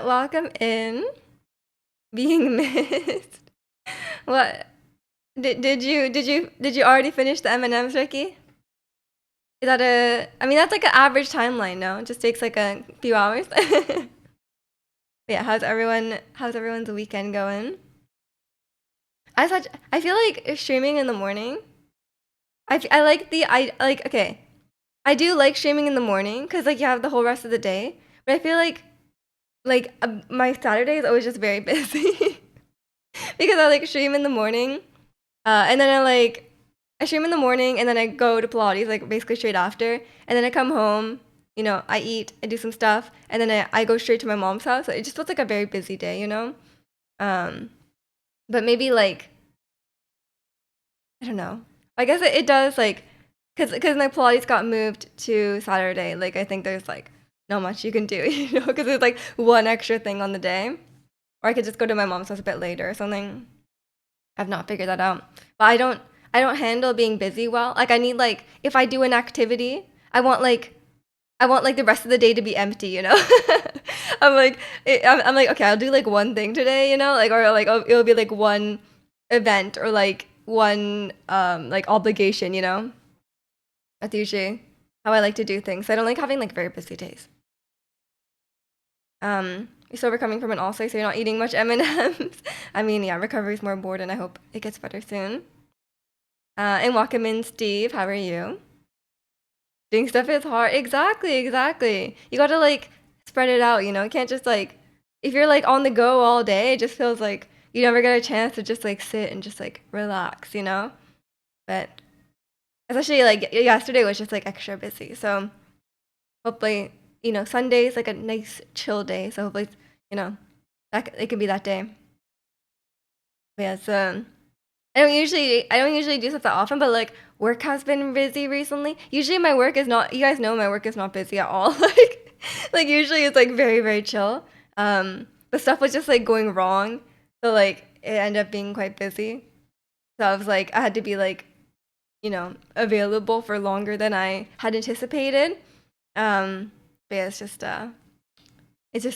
welcome in. Being missed. What did you already finish the M&Ms, Ricky? Is that I mean that's like an average timeline, no? It just takes like a few hours. Yeah, how's everyone's weekend going? I feel like streaming in the morning. I like okay. I do like streaming in the morning because like you have the whole rest of the day. But I feel like my Saturday is always just very busy because I like stream in the morning, and then I stream in the morning and then I go to Pilates like basically straight after, and then I come home. I eat, I do some stuff, and then I go straight to my mom's house. So it just feels like a very busy day. Um, but maybe like I don't know. I guess it does like because my Pilates got moved to Saturday. Like I think there's like not much you can do, because there's like one extra thing on the day, or I could just go to my mom's house a bit later or something. I've not figured that out, but I don't handle being busy well. Like I need like if I do an activity, I want like the rest of the day to be empty. I'm like okay, I'll do like one thing today, like or like it'll be like one event or like one like obligation. That's usually how I like to do things. I don't like having like very busy days. You're still recovering from an ulcer, so you're not eating much M&Ms. I mean, yeah, recovery's more important. I hope it gets better soon. And welcome in, Steve. How are you? Doing stuff is hard. Exactly, exactly. You gotta like spread it out. You can't just like if you're like on the go all day, it just feels like you never get a chance to just like sit and just like relax. But especially like yesterday was just like extra busy. So hopefully, Sunday's like a nice chill day. So hopefully, you know, that it could be that day. But yeah, so I don't usually do stuff that often, but like work has been busy recently. Usually my work is not. You guys know my work is not busy at all. Like usually it's like very very chill. The stuff was just like going wrong, so like it ended up being quite busy. So I was like I had to be like available for longer than I had anticipated. But yeah, it's just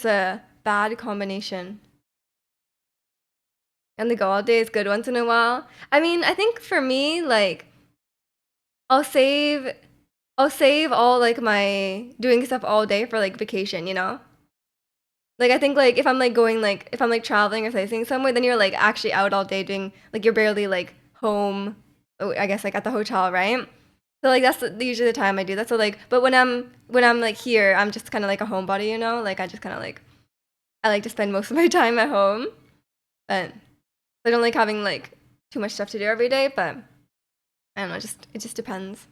a bad combination. And the go all day is good once in a while. I mean, I think for me, like I'll save I'll save all like my doing stuff all day for like vacation. Like I think like if I'm like traveling or sightseeing somewhere, then you're like actually out all day doing like you're barely like home. Oh, I guess like at the hotel, right? So like that's usually the time I do that. So like, but when I'm like here, I'm just kind of like a homebody. Like I just kind of like I like to spend most of my time at home, but I don't like having like too much stuff to do every day. But I don't know, just it just depends.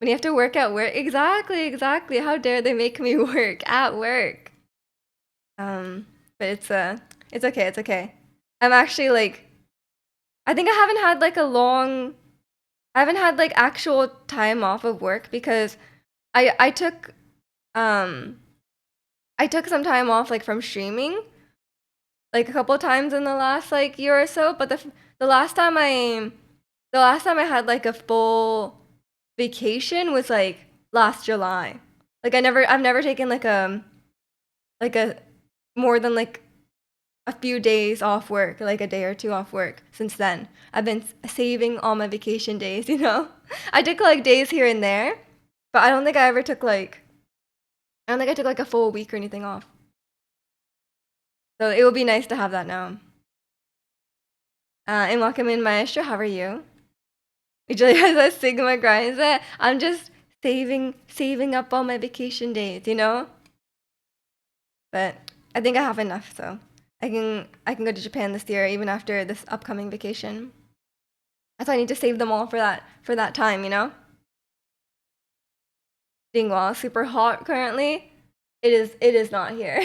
When you have to work at work, exactly, exactly. How dare they make me work at work? But it's okay, it's okay. I'm actually like, I think I haven't had like actual time off of work because I took um I took some time off like from streaming like a couple times in the last like year or so, but the last time I the last time I had like a full vacation was like last July. Like I've never taken like a more than like a few days off work, like a day or two off work since then. I've been saving all my vacation days. I took like days here and there, but I don't think I took like a full week or anything off. So it would be nice to have that now. And welcome in, Maestro. How are you? Usually has a Sigma grind. I'm just saving up all my vacation days. But I think I have enough, so I can go to Japan this year, even after this upcoming vacation. That's why I need to save them all for that time. Dingwall, super hot currently. It is not here.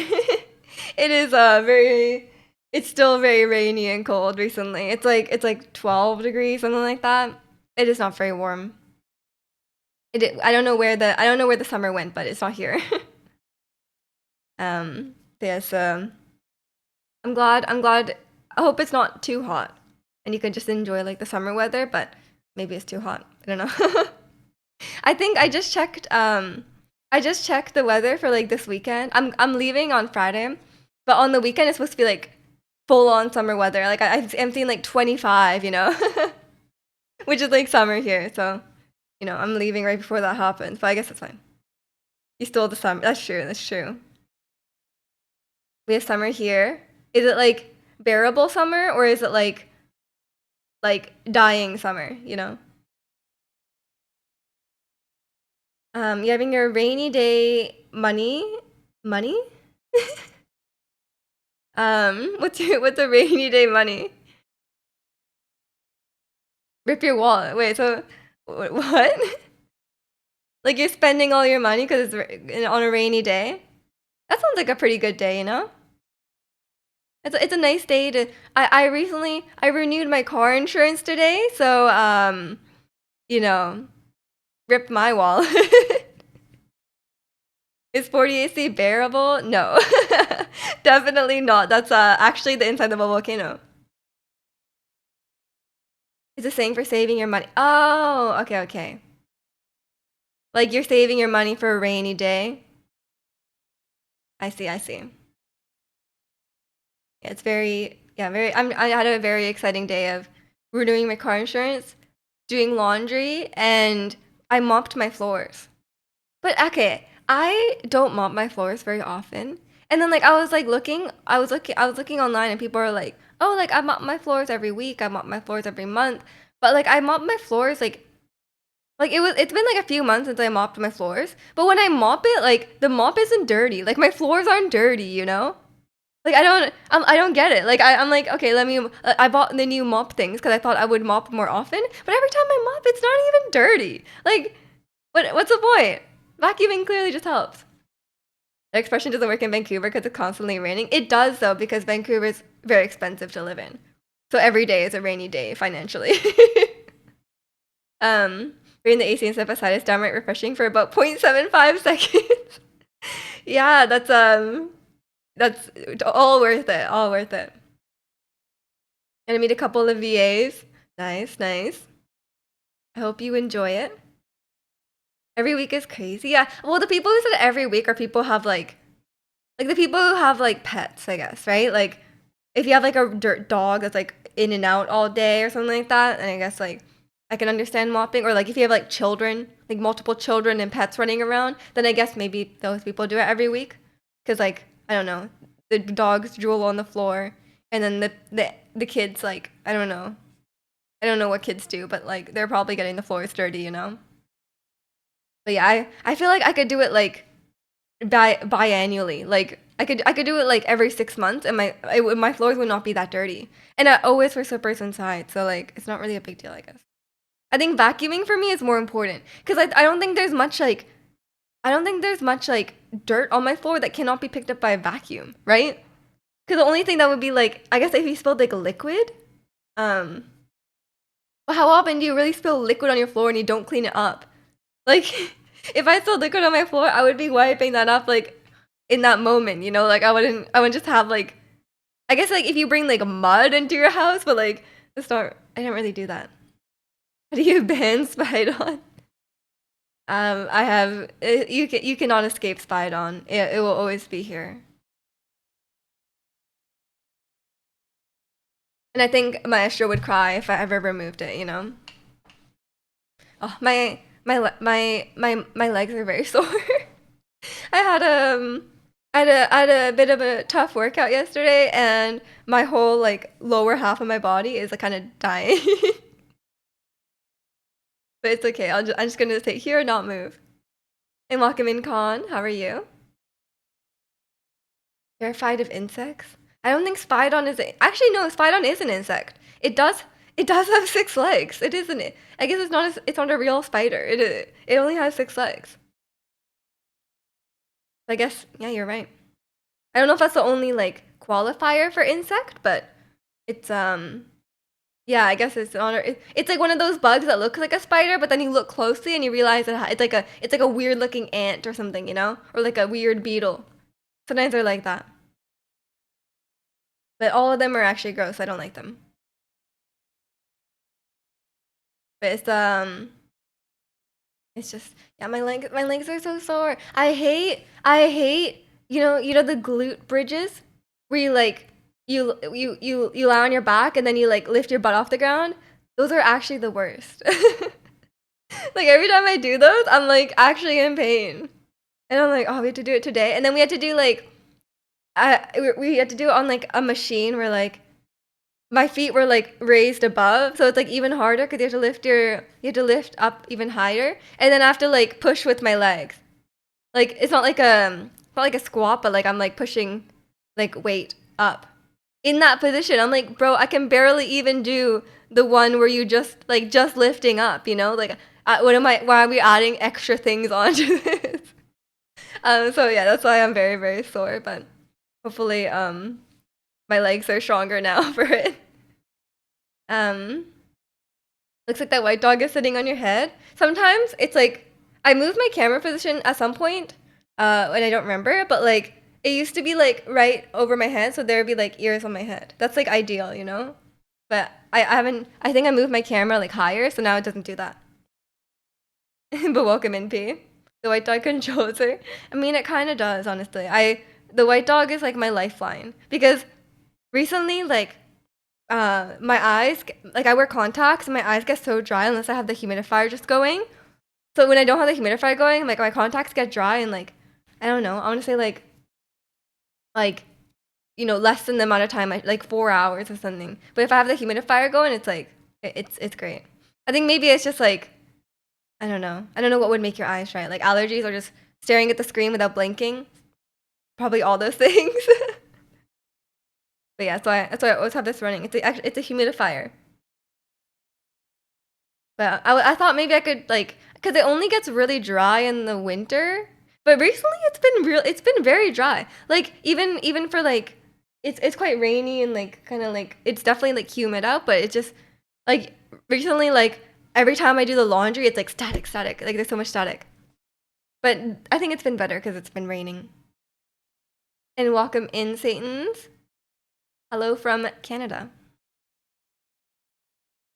It is very it's still very rainy and cold recently. It's like 12 degrees, something like that. It is not very warm. I don't know where the summer went, but it's not here. Yes, I'm glad. I hope it's not too hot and you can just enjoy like the summer weather, but maybe it's too hot. I don't know. I think I just checked the weather for like this weekend. I'm leaving on Friday, but on the weekend it's supposed to be like full on summer weather. Like I'm seeing like 25, you know, which is like summer here. So, you know, I'm leaving right before that happens. But I guess it's fine. You stole the summer. That's true. That's true. We have summer here. Is it like bearable summer or is it like dying summer? You know. You having your rainy day money? What's a rainy day money? Rip your wallet. Wait, so what? Like you're spending all your money because on a rainy day? That sounds like a pretty good day, you know? It's a nice day to. I recently I renewed my car insurance today, so you know, rip my wallet. Is 40 AC bearable? No, definitely not. That's actually the inside of a volcano. It's a saying for saving your money. Oh, okay, okay. Like you're saving your money for a rainy day. I see, I see. Yeah, it's very, yeah, very. I had a very exciting day of renewing my car insurance, doing laundry, and I mopped my floors. But okay, I don't mop my floors very often. And then like I was looking online, and people are like, "Oh, like I mop my floors every week. I mop my floors every month." But like I mop my floors like it's been like a few months since I mopped my floors. But when I mop it, like the mop isn't dirty. Like my floors aren't dirty, you know? Like I don't get it. Like I'm like, okay, let me. I bought the new mop things because I thought I would mop more often. But every time I mop, it's not even dirty. Like, what's the point? Vacuuming clearly just helps. The expression doesn't work in Vancouver because it's constantly raining. It does though because Vancouver is very expensive to live in. So every day is a rainy day financially. um, Bring the AC and step aside is downright refreshing for about 0.75 seconds. Yeah, that's all worth it. All worth it. Gonna meet a couple of VAs. Nice, nice. I hope you enjoy it. Every week is crazy. Yeah. Well, the people who said every week are people who have like the people who have like pets, I guess, right? Like if you have like a dirt dog that's like in and out all day or something like that, and I guess like I can understand mopping. Or like if you have like children, like multiple children and pets running around, then I guess maybe those people do it every week. Cause like I don't know, the dogs drool on the floor, and then the kids like I don't know what kids do, but like they're probably getting the floors dirty, you know. But yeah, I feel like I could do it like biannually. Like I could do it like every 6 months, and my floors would not be that dirty. And I always wear slippers inside, so like it's not really a big deal, I guess. I think vacuuming for me is more important because I don't think there's much like I don't think there's much like dirt on my floor that cannot be picked up by a vacuum, right? Because the only thing that would be like I guess if you spilled like liquid, um, well, how often do you really spill liquid on your floor and you don't clean it up? Like, if I spilled liquid on my floor, I would be wiping that up like in that moment, you know? Like I wouldn't just have like I guess like if you bring like mud into your house, but like it's not I don't really do that. How do you ban spied on? I have you cannot escape spied on. It will always be here. And I think Maestro would cry if I ever removed it, you know? Oh, my legs are very sore. I had I had a bit of a tough workout yesterday, and my whole like lower half of my body is like kind of dying. But it's okay. I'm just gonna stay here and not move. And welcome in, Khan. How are you? Terrified of insects? I don't think Spidon is actually no. Spidon is an insect. It does have 6 legs. It isn't it? I guess it's not a real spider. It only has 6 legs. I guess yeah, you're right. I don't know if that's the only like qualifier for insect, but it's yeah, I guess it's like one of those bugs that looks like a spider, but then you look closely and you realize it's like a weird looking ant or something, you know, or like a weird beetle. Sometimes they're like that, but all of them are actually gross. I don't like them. But it's It's just yeah, my legs are so sore. I hate you know the glute bridges where you like you lie on your back and then you like lift your butt off the ground. Those are actually the worst. Like every time I do those, I'm like actually in pain. And I'm like, oh, we have to do it today. And then we had to do like we had to do it on like a machine where like my feet were like raised above, so it's like even harder because you have to lift up even higher, and then I have to like push with my legs. Like it's not like a squat, but like I'm like pushing like weight up in that position. I'm like, bro, I can barely even do the one where you just lifting up. Like why are we adding extra things onto this? So yeah, that's why I'm very very sore, but hopefully my legs are stronger now for it. Um, Looks like that white dog is sitting on your head. Sometimes it's like I moved my camera position at some point, and I don't remember, but like it used to be like right over my head, so there would be like ears on my head. That's like ideal. But I haven't. I think I moved my camera like higher, so now it doesn't do that. But welcome in, P. The white dog controls her. I mean, it kind of does, honestly. The white dog is like my lifeline because recently, like my eyes, like I wear contacts and my eyes get so dry unless I have the humidifier just going. So when I don't have the humidifier going, like my contacts get dry and like I don't know. I want to say like less than the amount of time, like 4 hours or something. But if I have the humidifier going, it's like it's great. I think maybe it's just like I don't know. I don't know what would make your eyes dry. Like allergies or just staring at the screen without blinking. Probably all those things. But yeah, that's why I always have this running. It's a humidifier. But I thought maybe I could like because it only gets really dry in the winter. But recently it's been very dry. Like even for like it's quite rainy and like kind of like it's definitely like humid out, but it's just like recently like every time I do the laundry it's like static. Like there's so much static. But I think it's been better because it's been raining. And welcome in, Satans. Hello from Canada.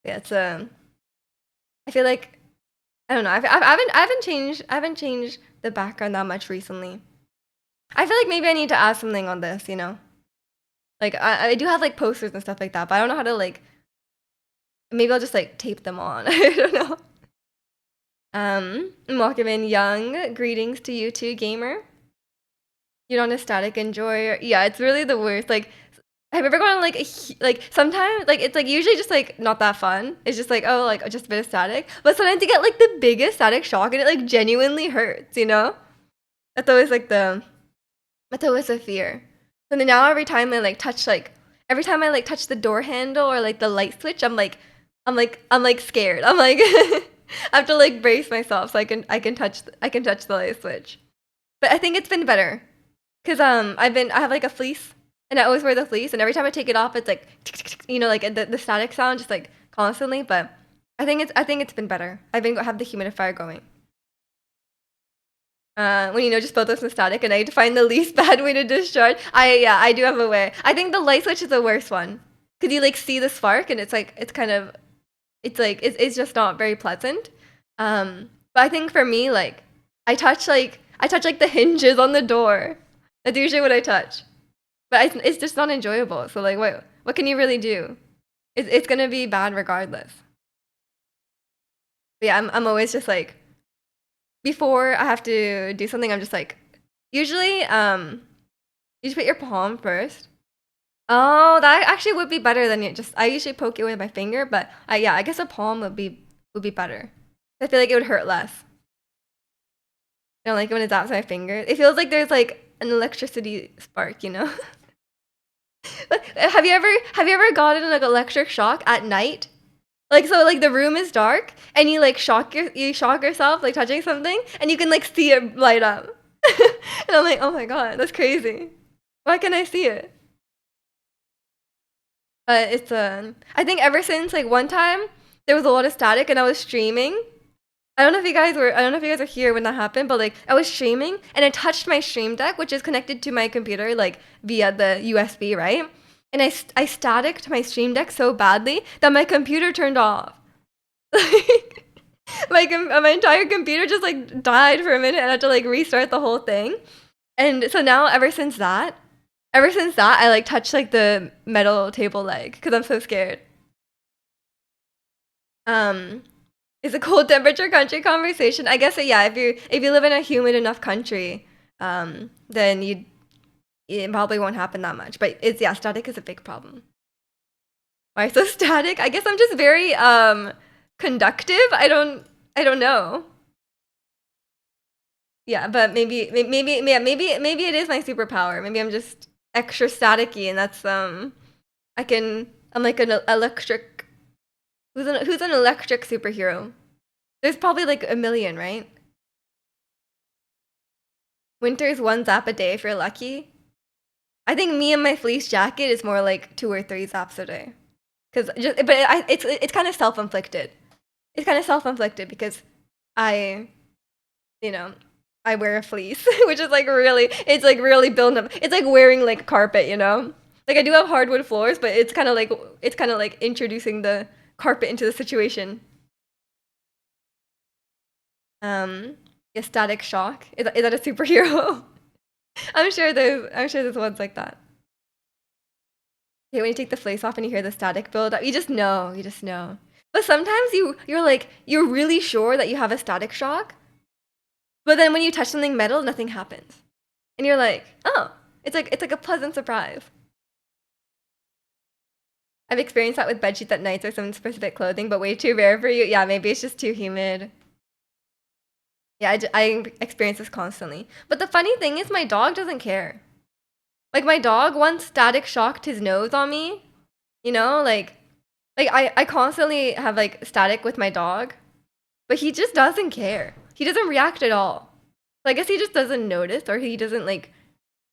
Yeah, I feel like I don't know. I haven't changed the background that much recently. I feel like maybe I need to add something on this. Like I do have like posters and stuff like that, but I don't know how to like. Maybe I'll just like tape them on. I don't know. Welcome in, Young. Greetings to you too, gamer. You're not a static enjoyer. Yeah, it's really the worst. Like have you ever gone on like sometimes like it's like usually just like not that fun. It's just like oh like just a bit of static. But sometimes you get like the biggest static shock and it like genuinely hurts. That's always like that's always a fear. And then now every time I like touch the door handle or like the light switch, I'm like scared. I'm like I have to like brace myself so I can touch the light switch. But I think it's been better. Cause I have like a fleece and I always wear the fleece, and every time I take it off, it's like, like the static sound, just like constantly. But I think it's been better. Have the humidifier going. When just both those static, and I need to find the least bad way to discharge. I do have a way. I think the light switch is the worst one, cause you like see the spark, and it's like it's just not very pleasant. But I think for me, like I touch like the hinges on the door. That's usually what I touch. But it's just not enjoyable. So like, what can you really do? It's gonna be bad regardless. But yeah, I'm always just like before I have to do something, I'm just like usually you just put your palm first. Oh, that actually would be better than I usually poke it with my finger, but yeah, I guess a palm would be better. I feel like it would hurt less. I don't like when it zaps my finger. It feels like there's like an electricity spark. Have you ever gotten like electric shock at night? Like so like the room is dark and you like you shock yourself like touching something and you can like see it light up. And I'm like, "Oh my god, that's crazy. Why can't I see it?" But it's I think ever since like one time there was a lot of static and I was streaming. I don't know if you guys were here when that happened, but like I was streaming and I touched my stream deck, which is connected to my computer like via the USB, right? And I staticked my stream deck so badly that my computer turned off. Like, my entire computer just like died for a minute, and I had to like restart the whole thing. And so now, ever since that, I like touch like the metal table leg because I'm so scared. Um, is a cold temperature country conversation? I guess yeah. If you live in a humid enough country, then it probably won't happen that much. But it's yeah, static is a big problem. Why so static? I guess I'm just very conductive. I don't know. Yeah, but maybe it is my superpower. Maybe I'm just extra staticky, and that's I'm like an electric. Who's an electric superhero? There's probably like a million, right? Winter's one zap a day if you're lucky. I think me and my fleece jacket is more like 2 or 3 zaps a day. It's kind of self-inflicted. It's kind of self-inflicted because I, you know, I wear a fleece, which is like really building up. It's like wearing like carpet, you know? Like I do have hardwood floors, but it's kind of like introducing the carpet into the situation. Um, yeah, static shock. Is that a superhero? I'm sure there's ones like that. Okay, when you take the fleece off and you hear the static build up, you just know. But sometimes you're really sure that you have a static shock, but then when you touch something metal, nothing happens. And you're like, oh, it's like a pleasant surprise. I've experienced that with bedsheets at nights or some specific clothing, but way too rare for you. Yeah, maybe it's just too humid. Yeah, I experience this constantly. But the funny thing is my dog doesn't care. Like my dog once static shocked his nose on me, you know, like I constantly have like static with my dog, but he just doesn't care. He doesn't react at all. So I guess he just doesn't notice or he doesn't like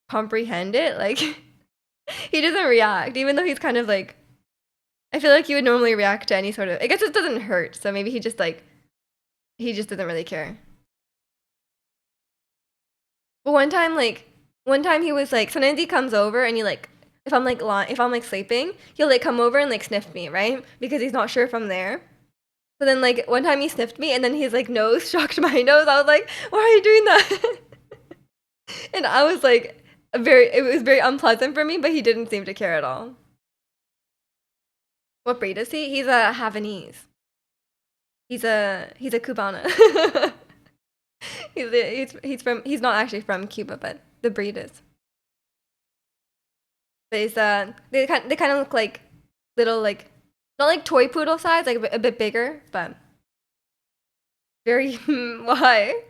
comprehend it. Like he doesn't react, even though he's kind of like I feel like he would normally react to any sort of I guess it doesn't hurt, so maybe he just doesn't really care. But one time he was like sometimes he comes over and he like if I'm like sleeping, he'll like come over and like sniff me, right? Because he's not sure if I'm there. So then like one time he sniffed me and then his like nose shocked my nose. I was like, why are you doing that? And I was like it was very unpleasant for me, but he didn't seem to care at all. What breed is he? He's a Havanese. He's a Cubana. He's not actually from Cuba, but the breed is. But they kind of look like little like not like toy poodle size, like a bit bigger, but very why?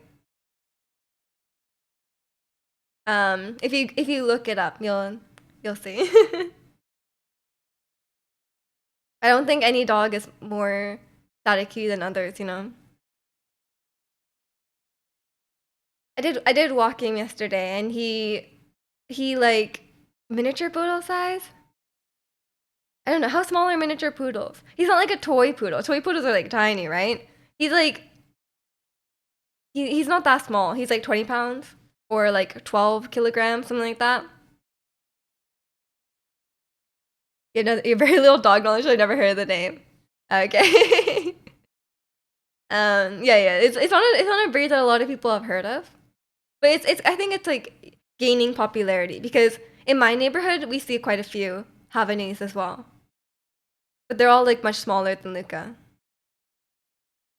If you look it up, you'll see. I don't think any dog is more staticky than others, you know. I did walk him yesterday, and he like miniature poodle size. I don't know how small are miniature poodles. He's not like a toy poodle. Toy poodles are like tiny, right? He's like he's not that small. He's like 20 pounds or like 12 kilograms, something like that. You're very little dog knowledge. I never heard of the name. Okay. Yeah. It's not a breed that a lot of people have heard of, but it's I think it's like gaining popularity because in my neighborhood we see quite a few Havanese as well, but they're all like much smaller than Luca.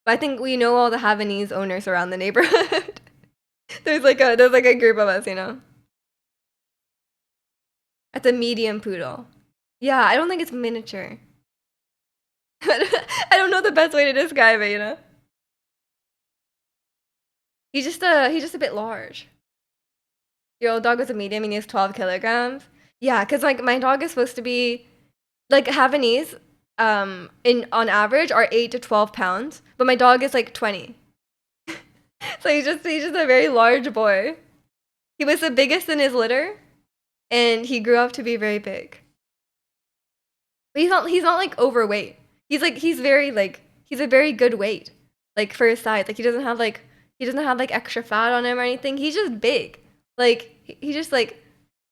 But I think we know all the Havanese owners around the neighborhood. There's like a group of us, you know. It's a medium poodle. Yeah, I don't think it's miniature. I don't know the best way to describe it, you know. He's just a bit large. Your old dog was a medium and he has 12 kilograms. Yeah, because like my dog is supposed to be like Havanese, in on average are 8 to 12 pounds, but my dog is like 20. So he's just a very large boy. He was the biggest in his litter, and he grew up to be very big. But he's not like overweight. He's a very good weight, like for his size. Like he doesn't have like extra fat on him or anything. He's just big. Like he just like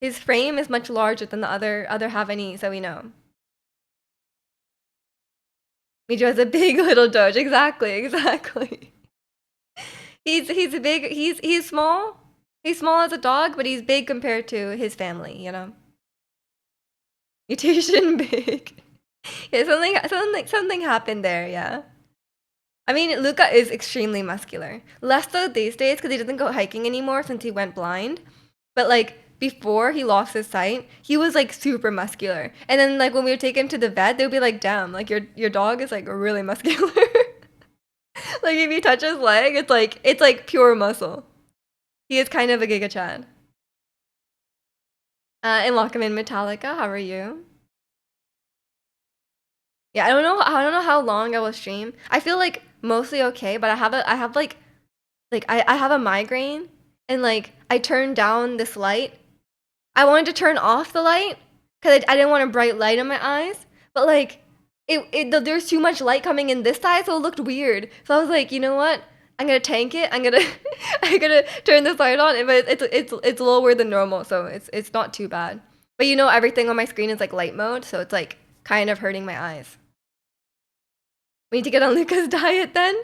his frame is much larger than the other Havanese that we know. Mijo has a big little doge. Exactly. He's big. He's small. He's small as a dog, but he's big compared to his family. You know. Mutation big. Yeah, something happened there. Yeah. I mean, Luca is extremely muscular. Less so these days because he doesn't go hiking anymore since he went blind. But like before he lost his sight, he was like super muscular. And then like when we would take him to the vet, they'd be like, "Damn, like your dog is like really muscular." Like if you touch his leg, it's like pure muscle. He is kind of a Giga Chad. And welcome in Metallica. How are you? Yeah, I don't know how long I will stream. I feel like mostly okay, but I have I have a migraine and like I turned down this light. I wanted to turn off the light because I didn't want a bright light in my eyes, but like there's too much light coming in this side, so it looked weird. So I was like, you know what? I'm gonna tank it. I'm gonna I'm gonna turn this light on, but it's lower than normal, so it's not too bad. But you know, everything on my screen is like light mode, so it's like kind of hurting my eyes. We need to get on Luca's diet then.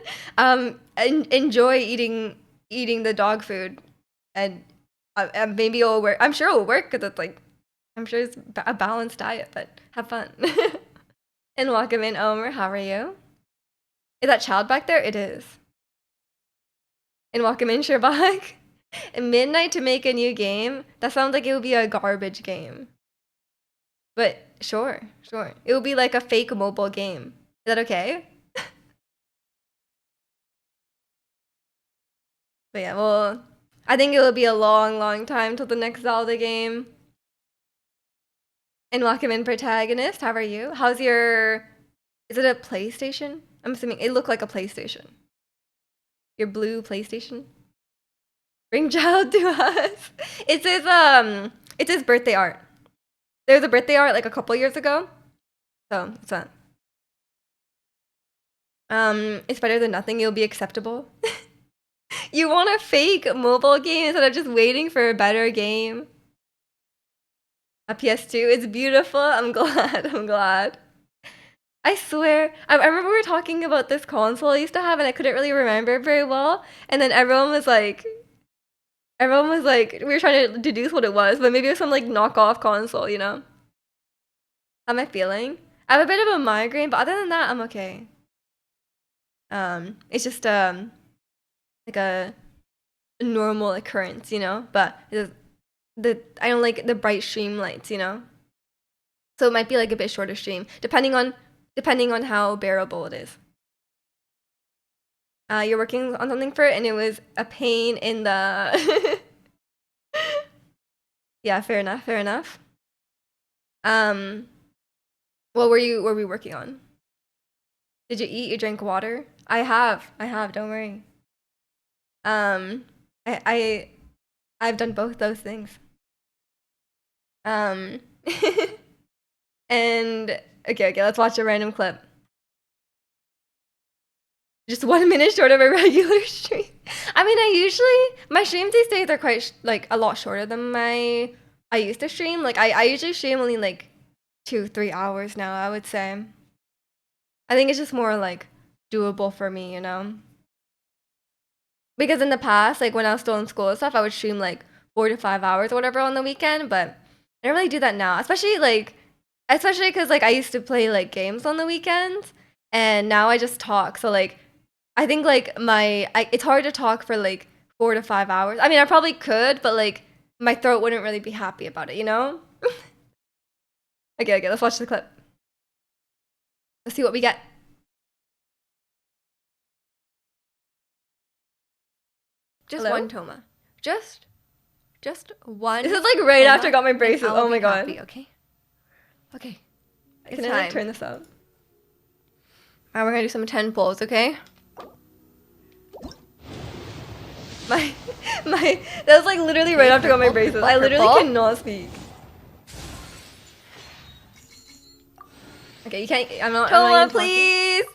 Enjoy eating the dog food, and maybe it'll work. I'm sure it'll work because it's like I'm sure it's a balanced diet, but have fun. And welcome in, Omer. How are you? Is that child back there? It is. And welcome in, Sherbak. Midnight to make a new game? That sounds like it would be a garbage game. But sure. It would be like a fake mobile game. Is that okay? But yeah, well, I think it will be a long time till the next Zelda game. And welcome in, protagonist. How are you? How's your... Is it a PlayStation? I'm assuming it looked like a PlayStation. Your blue PlayStation? Bring child to us. It's his birthday art. There was a birthday art like a couple years ago. So, it's that. It's better than nothing. It'll be acceptable. You want a fake mobile game instead of just waiting for a better game? A PS2, it's beautiful. I'm glad. I swear, I remember we were talking about this console I used to have and I couldn't really remember very well. And then everyone was like, we were trying to deduce what it was, but maybe it was some like knockoff console, you know? How am I feeling? I have a bit of a migraine, but other than that, I'm okay. It's just like a normal occurrence, you know? But I don't like the bright stream lights, you know? So it might be like a bit shorter stream, depending on how bearable it is. You're working on something for it, and it was a pain in the... Yeah, fair enough. What were we working on? Did you eat? You drank water? I have, don't worry. I've done both those things. And okay, let's watch a random clip. Just 1 minute short of a regular stream. I mean, my streams these days are quite like a lot shorter than I used to stream. Like I usually stream only like 2-3 hours now, I would say. I think it's just more like doable for me, you know? Because in the past, like when I was still in school and stuff, I would stream like 4 to 5 hours or whatever on the weekend, but I don't really do that now. Especially because like I used to play like games on the weekends, and now I just talk. So like I think like it's hard to talk for like 4 to 5 hours. I mean, I probably could, but like my throat wouldn't really be happy about it, you know? Okay, let's watch the clip. Let's see what we get. Just Hello? One Toma. Just one. This is like right Toma, after I got my braces. Oh my god. Happy, okay. Can I like, turn this up? Alright, we're gonna do some 10 pulls, okay? That was like literally right after I got my braces. I literally cannot speak. Okay, you can't. I'm not. Toma, please.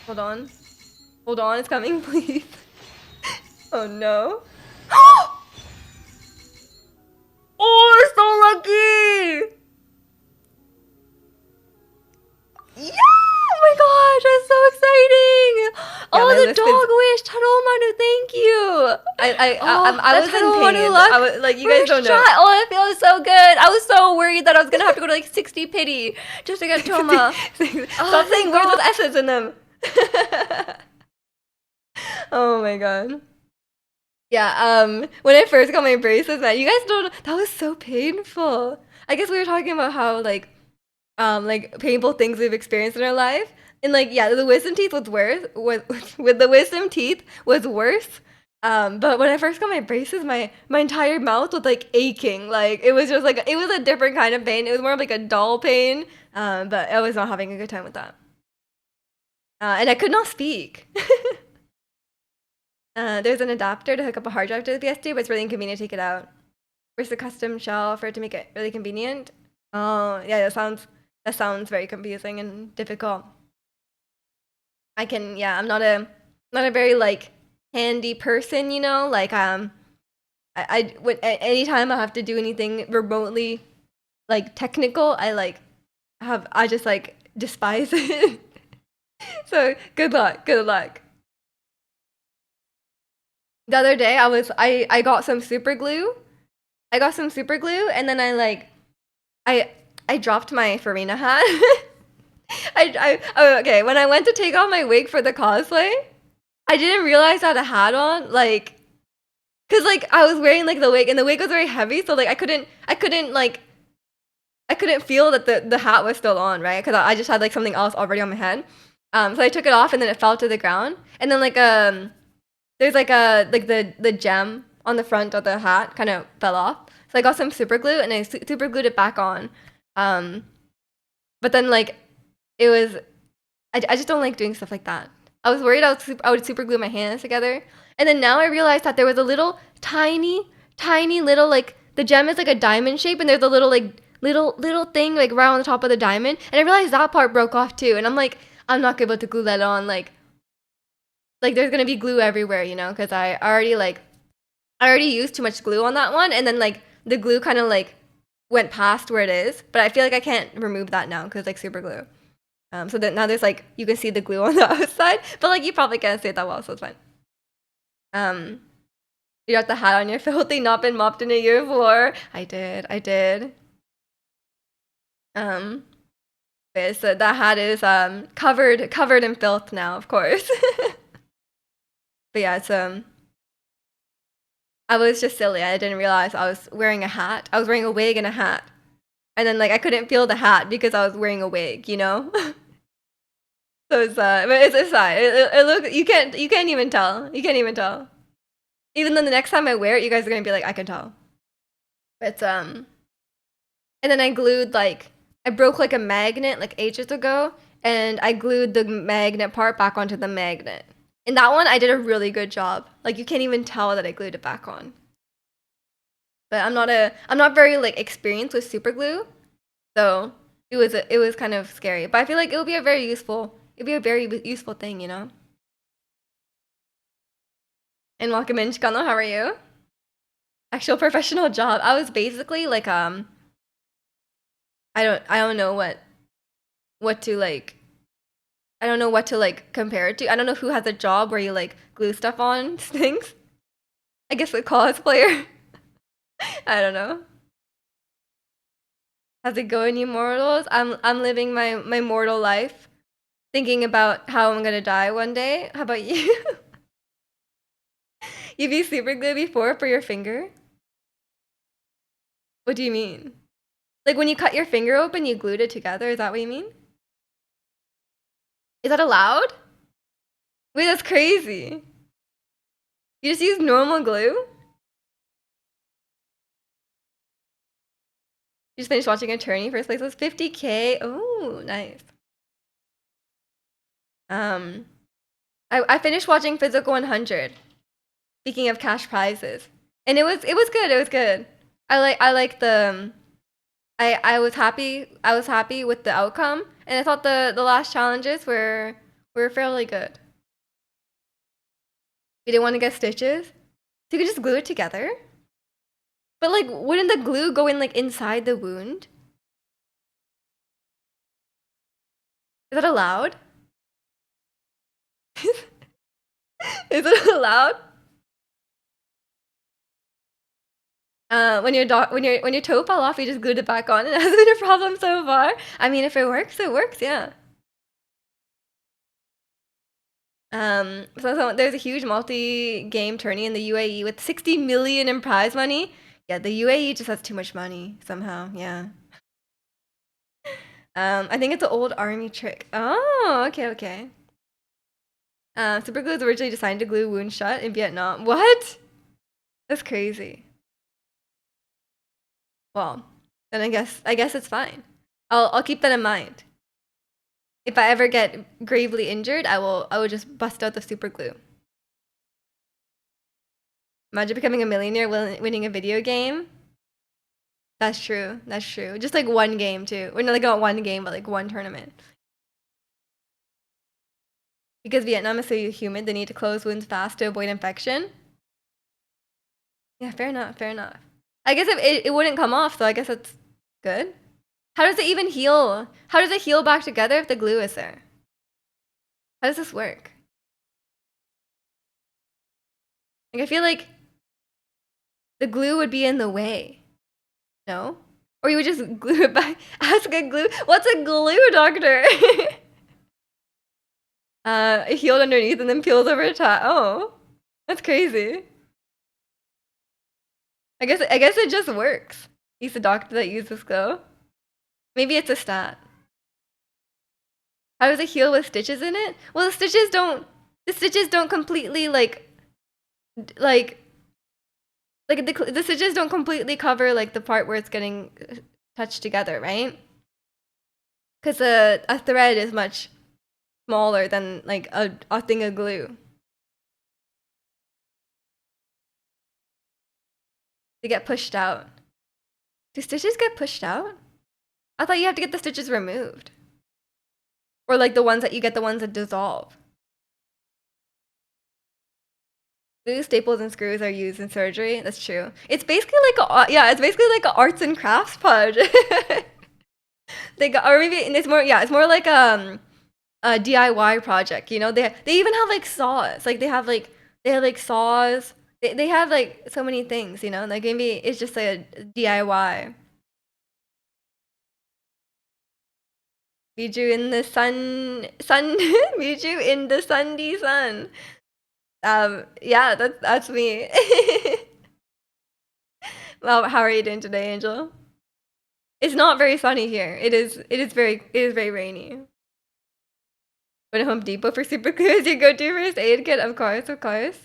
Hold on, it's coming, please. Oh no. Oh, so lucky! Yeah! Oh my god! the dog wish, Taromanu, thank you. I was in pain. I was like, you guys don't know. Oh, it feels so good. I was so worried that I was gonna have to go to like 60 pity just to get Toma. Stop saying words with S's in them. Oh my god. Yeah, when I first got my braces, man, you guys don't, that was so painful. I guess we were talking about how like painful things we've experienced in our life. And like, yeah, the wisdom teeth was worse. With the wisdom teeth was worse. But when I first got my braces, my entire mouth was like aching. Like it was just like it was a different kind of pain. It was more of like a dull pain. But I was not having a good time with that. And I could not speak. There's an adapter to hook up a hard drive to the PS2, but it's really inconvenient to take it out. Where's the custom shell for it to make it really convenient? Oh, yeah, that sounds very confusing and difficult. I'm not a very like handy person, you know. Like anytime I have to do anything remotely like technical, I just like despise it. So good luck. The other day I got some super glue. And then I dropped my Farina hat. Okay, when I went to take off my wig for the cosplay, I didn't realize I had a hat on, like, cause like I was wearing like the wig and the wig was very heavy, so like I couldn't feel that the hat was still on, right? Cause I just had like something else already on my head. So I took it off and then it fell to the ground. And then there's like the gem on the front of the hat kind of fell off. So I got some super glue and I super glued it back on. But then like it was, I just don't like doing stuff like that. I was worried I would super glue my hands together. And then now I realized that there was a little tiny little like, the gem is like a diamond shape and there's a little like little thing like right on the top of the diamond. And I realized that part broke off too. And I'm like, I'm not able to glue that on. Like there's gonna be glue everywhere, you know, because I already used too much glue on that one, and then like the glue kind of like went past where it is, but I feel like I can't remove that now because like super glue. So that now there's like you can see the glue on the outside, but like you probably can't see it that well, so it's fine. You got the hat on your filthy, not been mopped in a year floor. I did. So that hat is covered in filth now, of course. But yeah, it's I was just silly. I didn't realize I was wearing a hat. I was wearing a wig and a hat. And then like I couldn't feel the hat because I was wearing a wig, you know? So but it's fine. It look you can't even tell. You can't even tell. Even though the next time I wear it, you guys are gonna be like, I can tell. But and then I glued like I broke like a magnet like ages ago, and I glued the magnet part back onto the magnet. In that one, I did a really good job. Like you can't even tell that I glued it back on. But I'm not very like experienced with super glue, so it was kind of scary. But I feel like it'd be a very useful thing, you know. And welcome in, Chikano. How are you? Actual professional job. I was basically like I don't know what to like. I don't know what to like compare it to. I don't know who has a job where you like glue stuff on things. I guess a cosplayer. I don't know. How's it going, you mortals? I'm living my mortal life, thinking about how I'm gonna die one day. How about you? You've used super glue before for your finger? What do you mean? Like when you cut your finger open, you glued it together? Is that what you mean? Is that allowed? Wait, that's crazy. You just use normal glue? You just finished watching Attorney. First place was 50K. Oh, nice. I finished watching Physical 100. Speaking of cash prizes, and it was good. It was good. I like the. I was happy with the outcome, and I thought the last challenges were fairly good. We didn't want to get stitches, so you could just glue it together. But like, wouldn't the glue go in like inside the wound? Is that allowed? Is it allowed? When your toe fell off, you just glued it back on. It hasn't been a problem so far. I mean, if it works, it works. Yeah. So there's a huge multi-game tourney in the UAE with 60 million in prize money. Yeah, the UAE just has too much money somehow. Yeah. I think it's an old army trick. Oh, okay, okay. Super glue is originally designed to glue wounds shut in Vietnam. What? That's crazy. Well, then I guess it's fine. I'll keep that in mind. If I ever get gravely injured, I will just bust out the super glue. Imagine becoming a millionaire winning a video game. That's true. That's true. Just like one game too. Or not like not one game, but like one tournament. Because Vietnam is so humid, they need to close wounds fast to avoid infection. Yeah, fair enough. Fair enough. I guess if it wouldn't come off, so I guess that's good. How does it even heal? How does it heal back together if the glue is there? How does this work? Like I feel like the glue would be in the way. No? Or you would just glue it back. Ask a glue. What's a glue doctor? It healed underneath and then peels over top. Oh, that's crazy. I guess it just works. He's a doctor that uses glue. Maybe it's a stat. How does it heal with stitches in it? Well, the stitches don't completely like the stitches don't completely cover like the part where it's getting touched together, right? Because a thread is much smaller than like a thing of glue. They get pushed out. Do stitches get pushed out? I thought you have to get the stitches removed. Or like the ones that dissolve. Glue, staples, and screws are used in surgery. That's true. It's basically it's basically like an arts and crafts pudge. Or maybe it's more like a DIY project. You know, they even have like saws. Like they have saws. They have like so many things. You know, like maybe it's just like a DIY. Meet you in the sun. Meet you in the Sunday sun. Yeah, that's me. Well, how are you doing today, Angel? It's not very sunny here. It is very rainy. Go to Home Depot for super glue as you go to first aid kit, of course, of course.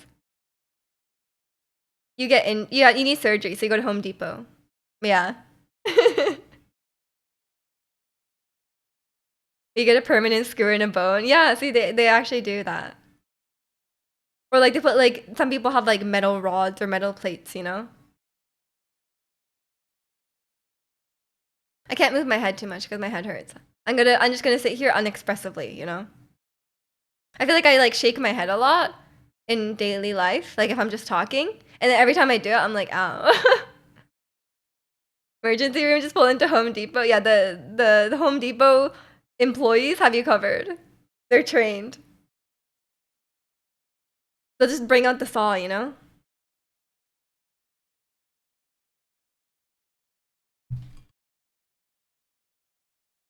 You need surgery, so you go to Home Depot. Yeah. You get a permanent screw in a bone. Yeah, see they actually do that. Or like they put like some people have like metal rods or metal plates, you know? I can't move my head too much because my head hurts. I'm just gonna sit here unexpressively, you know? I feel like I like shake my head a lot in daily life, like if I'm just talking. And then every time I do it, I'm like, ow. Emergency room, just pull into Home Depot. Yeah, the Home Depot employees have you covered. They're trained. They'll just bring out the saw, you know?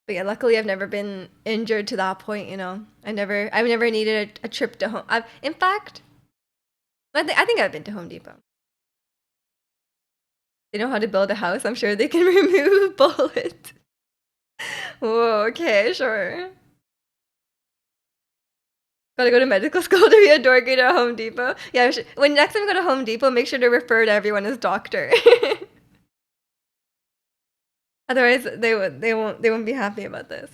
But yeah, luckily I've never been injured to that point, you know. I've never needed a trip to home. In fact, I think I've been to Home Depot. They know how to build a house. I'm sure they can remove bullets. Whoa, okay, sure. Gotta go to medical school to be a door greeter at Home Depot. Yeah, when next time you go to Home Depot, make sure to refer to everyone as doctor. Otherwise, they won't be happy about this.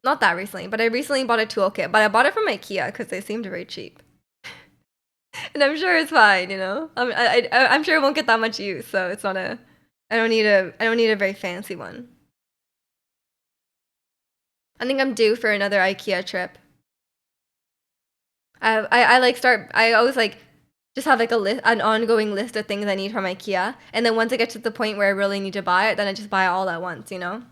Not that recently, but I recently bought a toolkit. But I bought it from IKEA because they seemed very cheap. And I'm sure it's fine, you know. I'm sure it won't get that much use, so it's not a. I don't need a very fancy one. I think I'm due for another IKEA trip. I always like just have like an ongoing list of things I need from IKEA, and then once I get to the point where I really need to buy it, then I just buy it all at once, you know.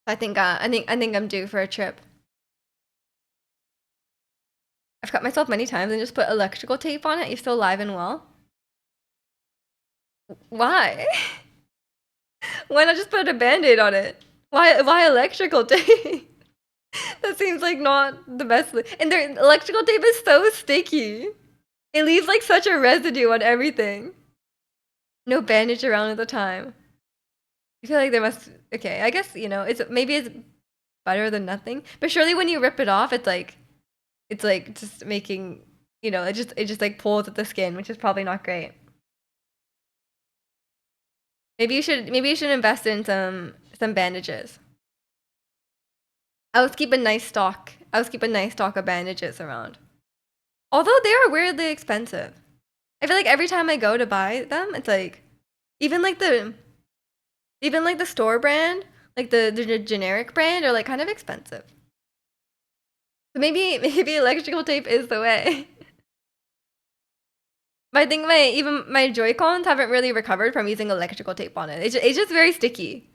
I think I'm due for a trip. I've cut myself many times and just put electrical tape on it. You're still alive and well. Why? Why not just put a band-aid on it? Why electrical tape? That seems like not the best. And their electrical tape is so sticky. It leaves like such a residue on everything. No bandage around at the time. I feel like there must. Okay, I guess it's better than nothing. But surely when you rip it off, it's like just making it just like pulls at the skin, which is probably not great. Maybe you should invest in some bandages. I was keep a nice stock. I was keep a nice stock of bandages around. Although they are weirdly expensive. I feel like every time I go to buy them, it's like even like the even like the store brand, like the generic brand are like kind of expensive. So maybe electrical tape is the way. But I think my Joy-Cons haven't really recovered from using electrical tape on it. It's just very sticky.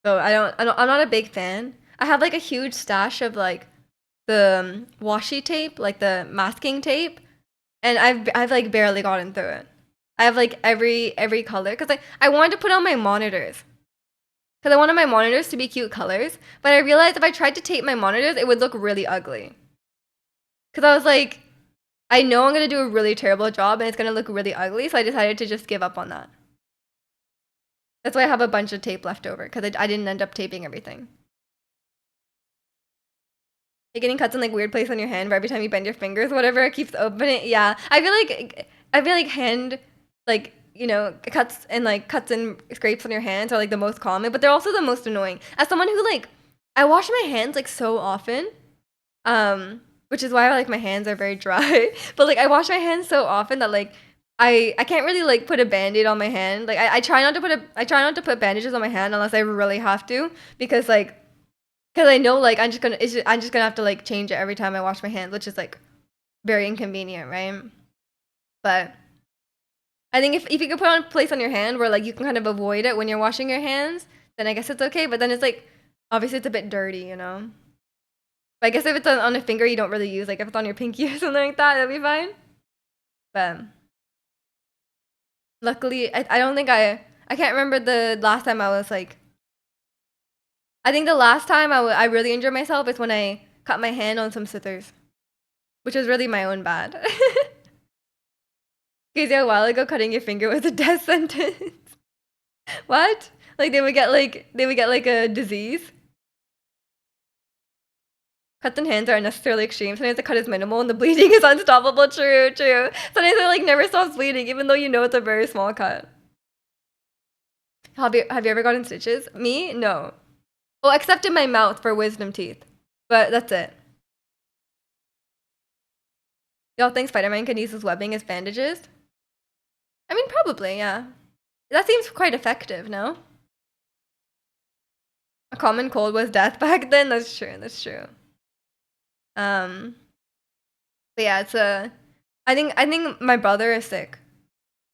So I'm not a big fan. I have like a huge stash of like the washi tape, like the masking tape, and I've like barely gotten through it. I have like every color because I wanted to put on my monitors because I wanted my monitors to be cute colors, but I realized if I tried to tape my monitors, it would look really ugly. Because I was like, I know I'm gonna do a really terrible job and it's gonna look really ugly, so I decided to just give up on that. That's why I have a bunch of tape left over because I didn't end up taping everything. You're getting cuts in like weird place on your hand where every time you bend your fingers, whatever, it keeps opening. Yeah, I feel like hand, like cuts and scrapes on your hands are like the most common, but they're also the most annoying. As someone who like, I wash my hands like so often, which is why like my hands are very dry. But like I wash my hands so often that like I can't really like put a band-aid on my hand. Like I try not to put bandages on my hand unless I really have to because I know like I'm just gonna have to like change it every time I wash my hands, which is like very inconvenient, right? But I think if you can put on a place on your hand where like you can kind of avoid it when you're washing your hands, then I guess it's okay. But then it's like obviously it's a bit dirty. But I guess if it's on a finger you don't really use, like if it's on your pinky or something like that, that'd be fine. But luckily, I don't think I can't remember the last time I was like. I think the last time I really injured myself is when I cut my hand on some scissors, which was really my own bad. Because a while ago, cutting your finger was a death sentence. What? Like they would get like a disease. Cuts in hands are unnecessarily extreme. Sometimes the cut is minimal and the bleeding is unstoppable. True, true. Sometimes it like never stops bleeding, even though you know it's a very small cut. Have you ever gotten stitches? Me? No. Well, except in my mouth for wisdom teeth. But that's it. Y'all think Spider-Man can use his webbing as bandages? I mean, probably, yeah. That seems quite effective, no? A common cold was death back then. That's true. That's true. Um, but yeah, I think my brother is sick.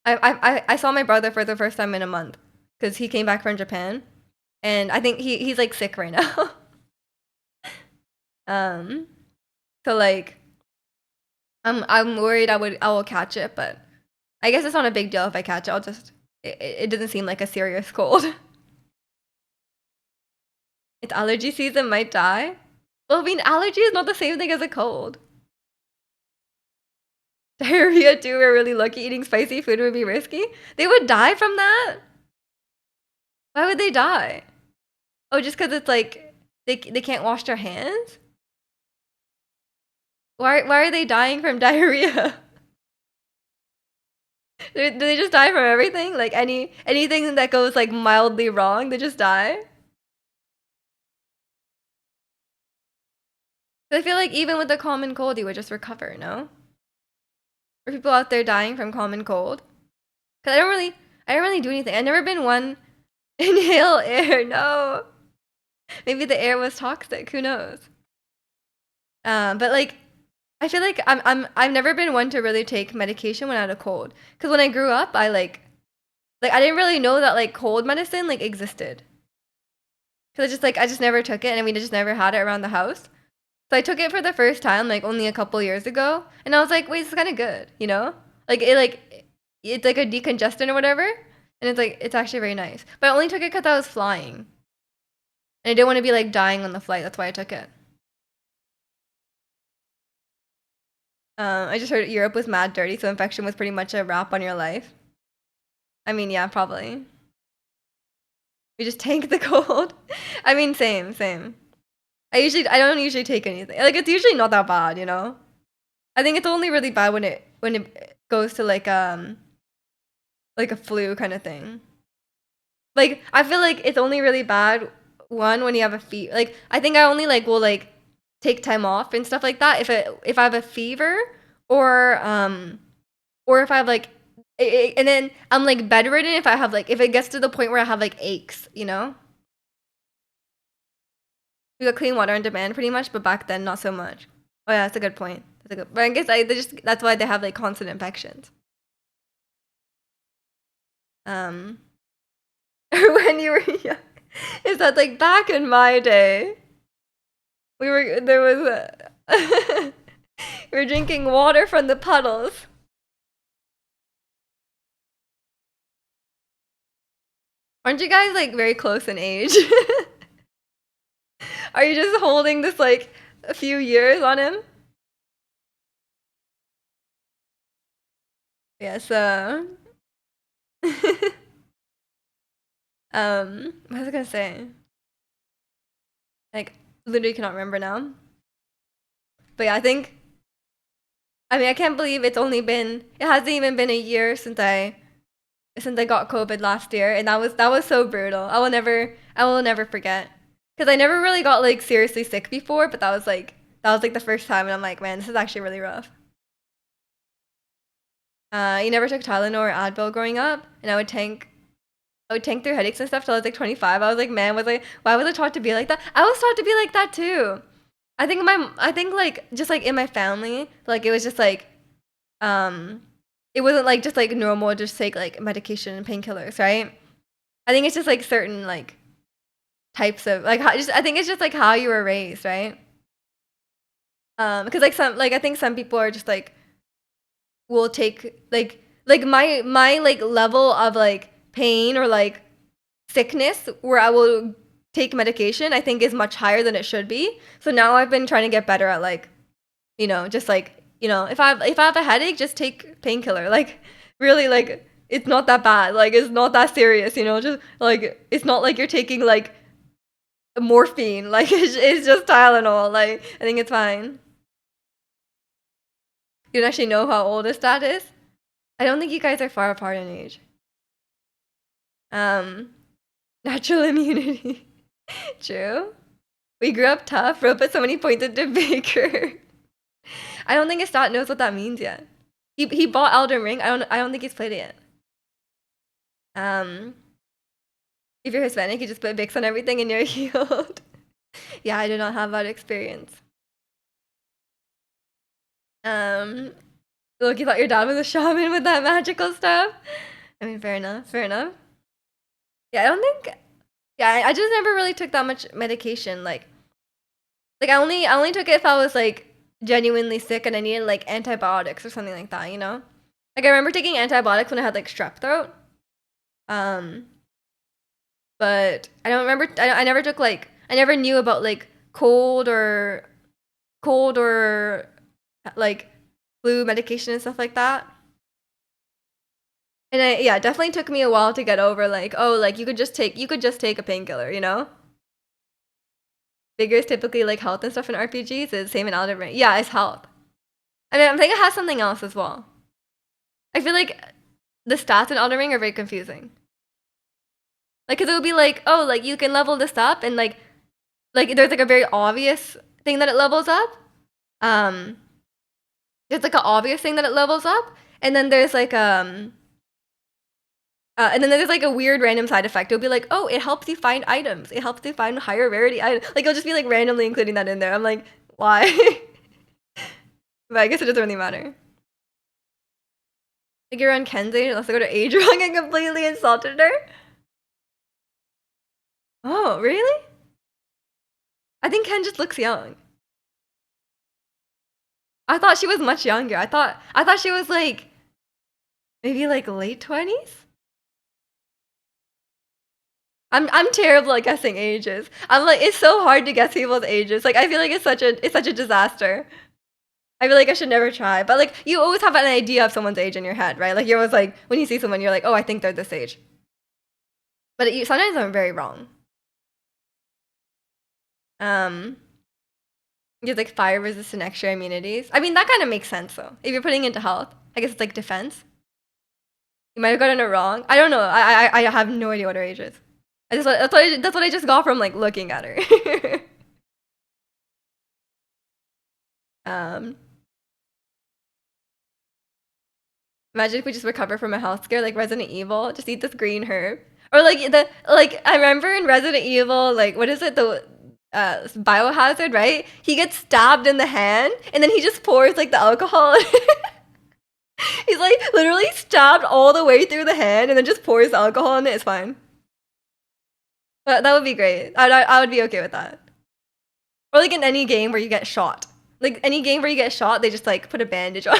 I saw my brother for the first time in a month because he came back from Japan, and I think he's like sick right now. um, so like I'm worried I will catch it, but I guess it's not a big deal if I catch it. It doesn't seem like a serious cold. It's allergy season, might die. Well, I mean, allergy is not the same thing as a cold. Diarrhea too, we're really lucky. Eating spicy food would be risky. They would die from that? Why would they die? Oh, just because it's like they can't wash their hands? Why are they dying from diarrhea? Do they just die from everything? Like anything that goes like mildly wrong, they just die? I feel like even with the common cold, you would just recover, no? Are people out there dying from common cold? Cause I don't really do anything. I've never been one inhale air. No, maybe the air was toxic. Who knows? But like, I feel like I've never been one to really take medication when I had a cold. Cause when I grew up, I like I didn't really know that like cold medicine like existed. Because I just never took it, and we just never had it around the house. So I took it for the first time like only a couple years ago, and I was like, wait, this is kind of good, you know? It's like a decongestant or whatever, and it's actually very nice. But I only took it because I was flying, and I didn't want to be like dying on the flight. That's why I took it. I just heard Europe was mad dirty, so infection was pretty much a wrap on your life. I mean, yeah, probably. We just tank the cold. I mean, same. I don't usually take anything. Like it's usually not that bad, you know. I think it's only really bad when it goes to like a flu kind of thing. Like I feel like it's only really bad when you have a fever. Like I think I only will take time off and stuff like that if I have a fever or if I have and then I'm like bedridden if I have if it gets to the point where I have aches, you know? We got clean water on demand pretty much, but back then not so much. Oh yeah, that's a good point. But I guess that's why they have constant infections. When you were young, is that back in my day? We were drinking water from the puddles. Aren't you guys very close in age? Are you just holding this a few years on him? Yes. What was I gonna say? Literally cannot remember now. But yeah, I mean, I can't believe it hasn't even been a year since I got COVID last year, and that was so brutal. I will never forget. Because I never really got seriously sick before, but that was the first time, and I'm like, man, this is actually really rough. You never took Tylenol or Advil growing up, and I would tank through headaches and stuff till I was 25. I was like, man, why was I taught to be like that? I was taught to be like that too. I think just in my family, it was just it wasn't just normal just take medication and painkillers, right? I think it's just certain types of I think it's just how you were raised, right? Because I think some people are just will take my level of pain or sickness where I will take medication, I think is much higher than it should be. So now I've been trying to get better at just if I have a headache, just take painkiller. Really it's not that bad. It's not that serious, you know? Just it's not like you're taking morphine. It's just Tylenol. I think it's fine. You don't actually know how old his dad is? I don't think you guys are far apart in age. Natural immunity. True. We grew up tough. Robot somebody pointed to Baker. I don't think his dad knows what that means yet. He bought Elden Ring. I don't think he's played it yet. If you're Hispanic, you just put Vicks on everything and you're healed. Yeah, I do not have that experience. Look, you thought your dad was a shaman with that magical stuff? I mean, fair enough. Yeah, I don't think... Yeah, I just never really took that much medication. I only took it if I was, genuinely sick and I needed, antibiotics or something like that, you know? I remember taking antibiotics when I had, strep throat. But I don't remember... I never took, I never knew about, cold or flu medication and stuff like that. And it definitely took me a while to get over you could just take a painkiller, you know? Vigor is typically health and stuff in RPGs. Is same in Elden Ring. Yeah, it's health. I mean, I think it has something else as well. I feel the stats in Elden Ring are very confusing. Cause it would be you can level this up and there's a very obvious thing that it levels up. There's an obvious thing that it levels up, and then there's and then there's a weird random side effect. It'll be oh, it helps you find items. It helps you find higher rarity items. It'll just be randomly including that in there. I'm like, why? But I guess it doesn't really matter. You're on Kenzie, let's go to Age Wrong and completely insulted her. Oh, really? I think Ken just looks young. I thought she was much younger. I thought she was like maybe like late 20s. I'm terrible at guessing ages. I'm like it's so hard to guess people's ages. Like I feel like it's such a disaster. I feel like I should never try. But like you always have an idea of someone's age in your head, right? Like you're always like when you see someone, you're like, oh, I think they're this age. But sometimes I'm very wrong. Um, it's like fire resistant extra immunities. I mean that kind of makes sense though. If you're putting into health, I guess it's like defense. You might have gotten it wrong. I don't know. I have no idea what her age is. That's what I just got from like looking at her. um, Imagine if we just recover from a health scare like Resident Evil. Just eat this green herb. Or like I remember in Resident Evil, like what is it, the biohazard, right? He gets stabbed in the hand and then he just pours like the alcohol. He's like literally stabbed all the way through the hand and then just pours the alcohol in it. It's fine. That would be great. I would be okay with that. Or like in any game where you get shot. Like any game where you get shot, they just like put a bandage on.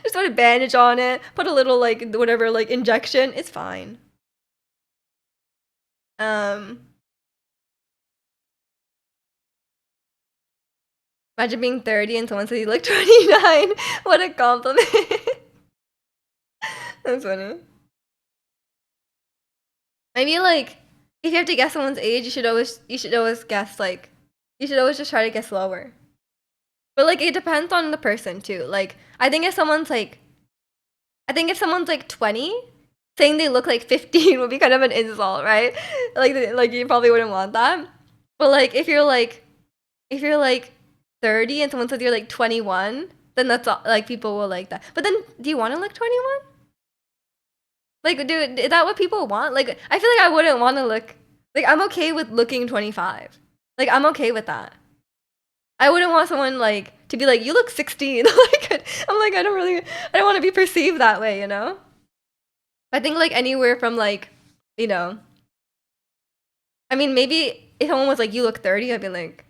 Just put a bandage on it. Put a little like whatever like injection. It's fine. Um, Imagine being 30 and someone says you look 29. What a compliment. That's funny. I mean, like, if you have to guess someone's age, you should always guess like, you should always just try to guess lower. But like, it depends on the person too. Like, I think if someone's like 20, saying they look like 15 would be kind of an insult, right? Like you probably wouldn't want that. But like, if you're like 30 and someone says you're like 21, then that's all, like people will like that. But then, do you want to look 21? Like, dude, is that what people want? Like, I feel like I wouldn't want to look like I'm okay with looking 25. Like, I'm okay with that. I wouldn't want someone like to be like, you look 16. I'm like, I don't want to be perceived that way, you know? I think like anywhere from like, you know, I mean, maybe if someone was like, you look 30, I'd be like,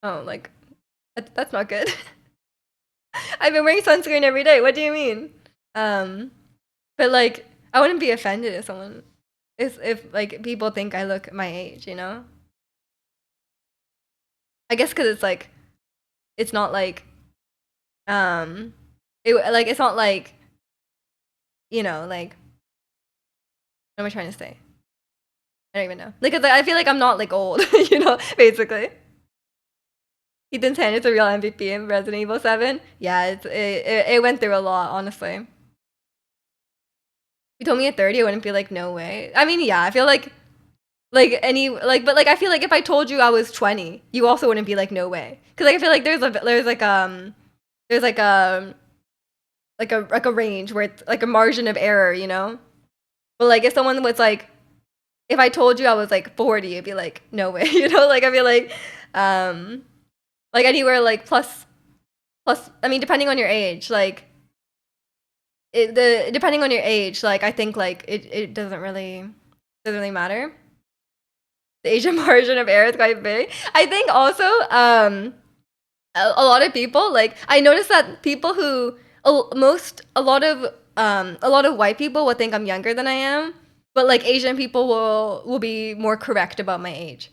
oh, like, that's not good. I've been wearing sunscreen every day. What do you mean? Um, but like, I wouldn't be offended if someone, if like people think I look my age, you know? I guess because it's not like, um, it's not like, like, what am I trying to say? I don't even know. Like, 'cause I feel like I'm not like old, basically. Ethan Tan is a real MVP in Resident Evil 7. Yeah, it went through a lot, honestly. If you told me at 30, I wouldn't be like, no way. I mean, yeah, I feel but like I feel like if I told you I was 20, you also wouldn't be like, no way. Because like I feel like there's like a range where it's like a margin of error, you know? But like if someone was like, if I told you I was like 40, you'd be like, no way, you know? Like I feel like anywhere like plus, I mean, depending on your age, like depending on your age, like I think like it doesn't really matter. The Asian margin of error is quite big. I think also a lot of people, like I noticed that people who a lot of white people will think I'm younger than I am, but like Asian people will be more correct about my age.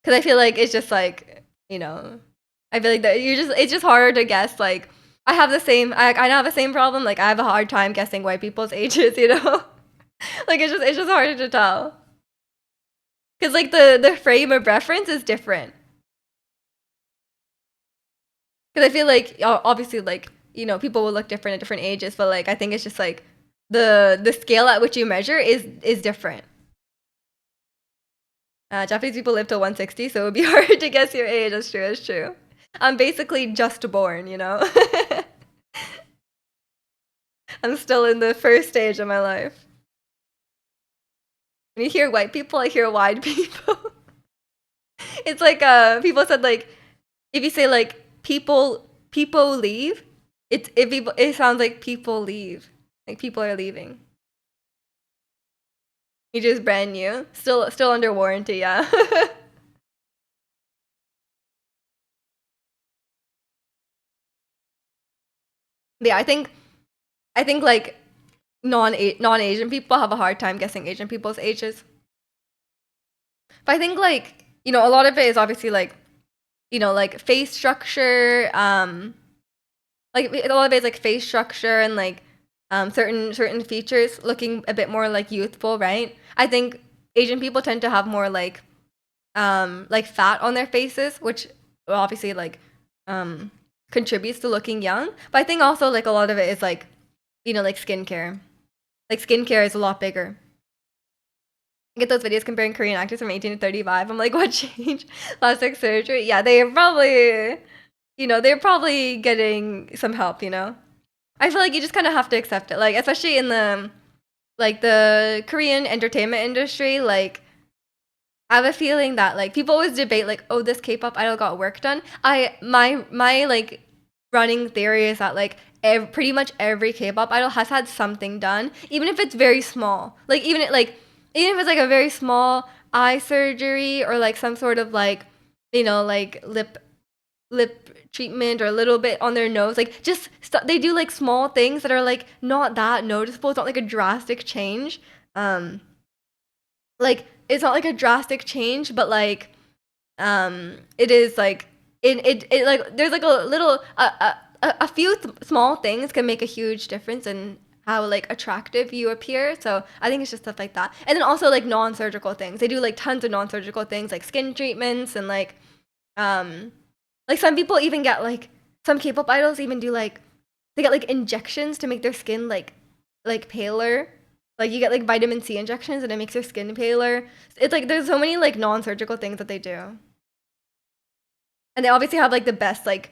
Cuz I feel like it's just like, I feel like that it's just harder to guess. Like I have the same problem. Like I have a hard time guessing white people's ages, you know? Like it's just harder to tell. Cuz like the frame of reference is different. Because I feel like obviously like, people will look different at different ages, but like I think it's just like the scale at which you measure is different. Japanese people live till 160, so it would be hard to guess your age. That's true. That's true. I'm basically just born, you know? I'm still in the first stage of my life. When you hear white people, I hear wide people. It's like people said like if you say like people leave, it sounds like people leave. Like people are leaving. You just brand new. Still under warranty, yeah. But yeah, I think like non-Asian people have a hard time guessing Asian people's ages. But I think like, a lot of it is obviously like, like face structure, like a lot of it is like face structure and like certain features looking a bit more like youthful, right? I think Asian people tend to have more like fat on their faces, which obviously like um contributes to looking young. But I think also like a lot of it is like, like skincare. Like skincare is a lot bigger. I get those videos comparing Korean actors from 18 to 35. I'm like, what changed? Plastic surgery? Yeah, they're probably getting some help. I feel like you just kind of have to accept it. Like, especially in the Korean entertainment industry, like, I have a feeling that like people always debate like, oh, this K-pop idol got work done. My like running theory is that like pretty much every K-pop idol has had something done, even if it's very small. Like even if it's like a very small eye surgery or like some sort of like like lip treatment or a little bit on their nose. Like just they do like small things that are like not that noticeable. It's not like a drastic change. Like it's not like a drastic change, but like it is like it like there's like a few small things can make a huge difference in how like attractive you appear. So I think it's just stuff like that. And then also like non-surgical things. They do like tons of non-surgical things like skin treatments and um like some people even get like some K-pop idols even do like they get like injections to make their skin like paler. Like you get like vitamin C injections and it makes your skin paler. It's like there's so many like non-surgical things that they do. And they obviously have like the best like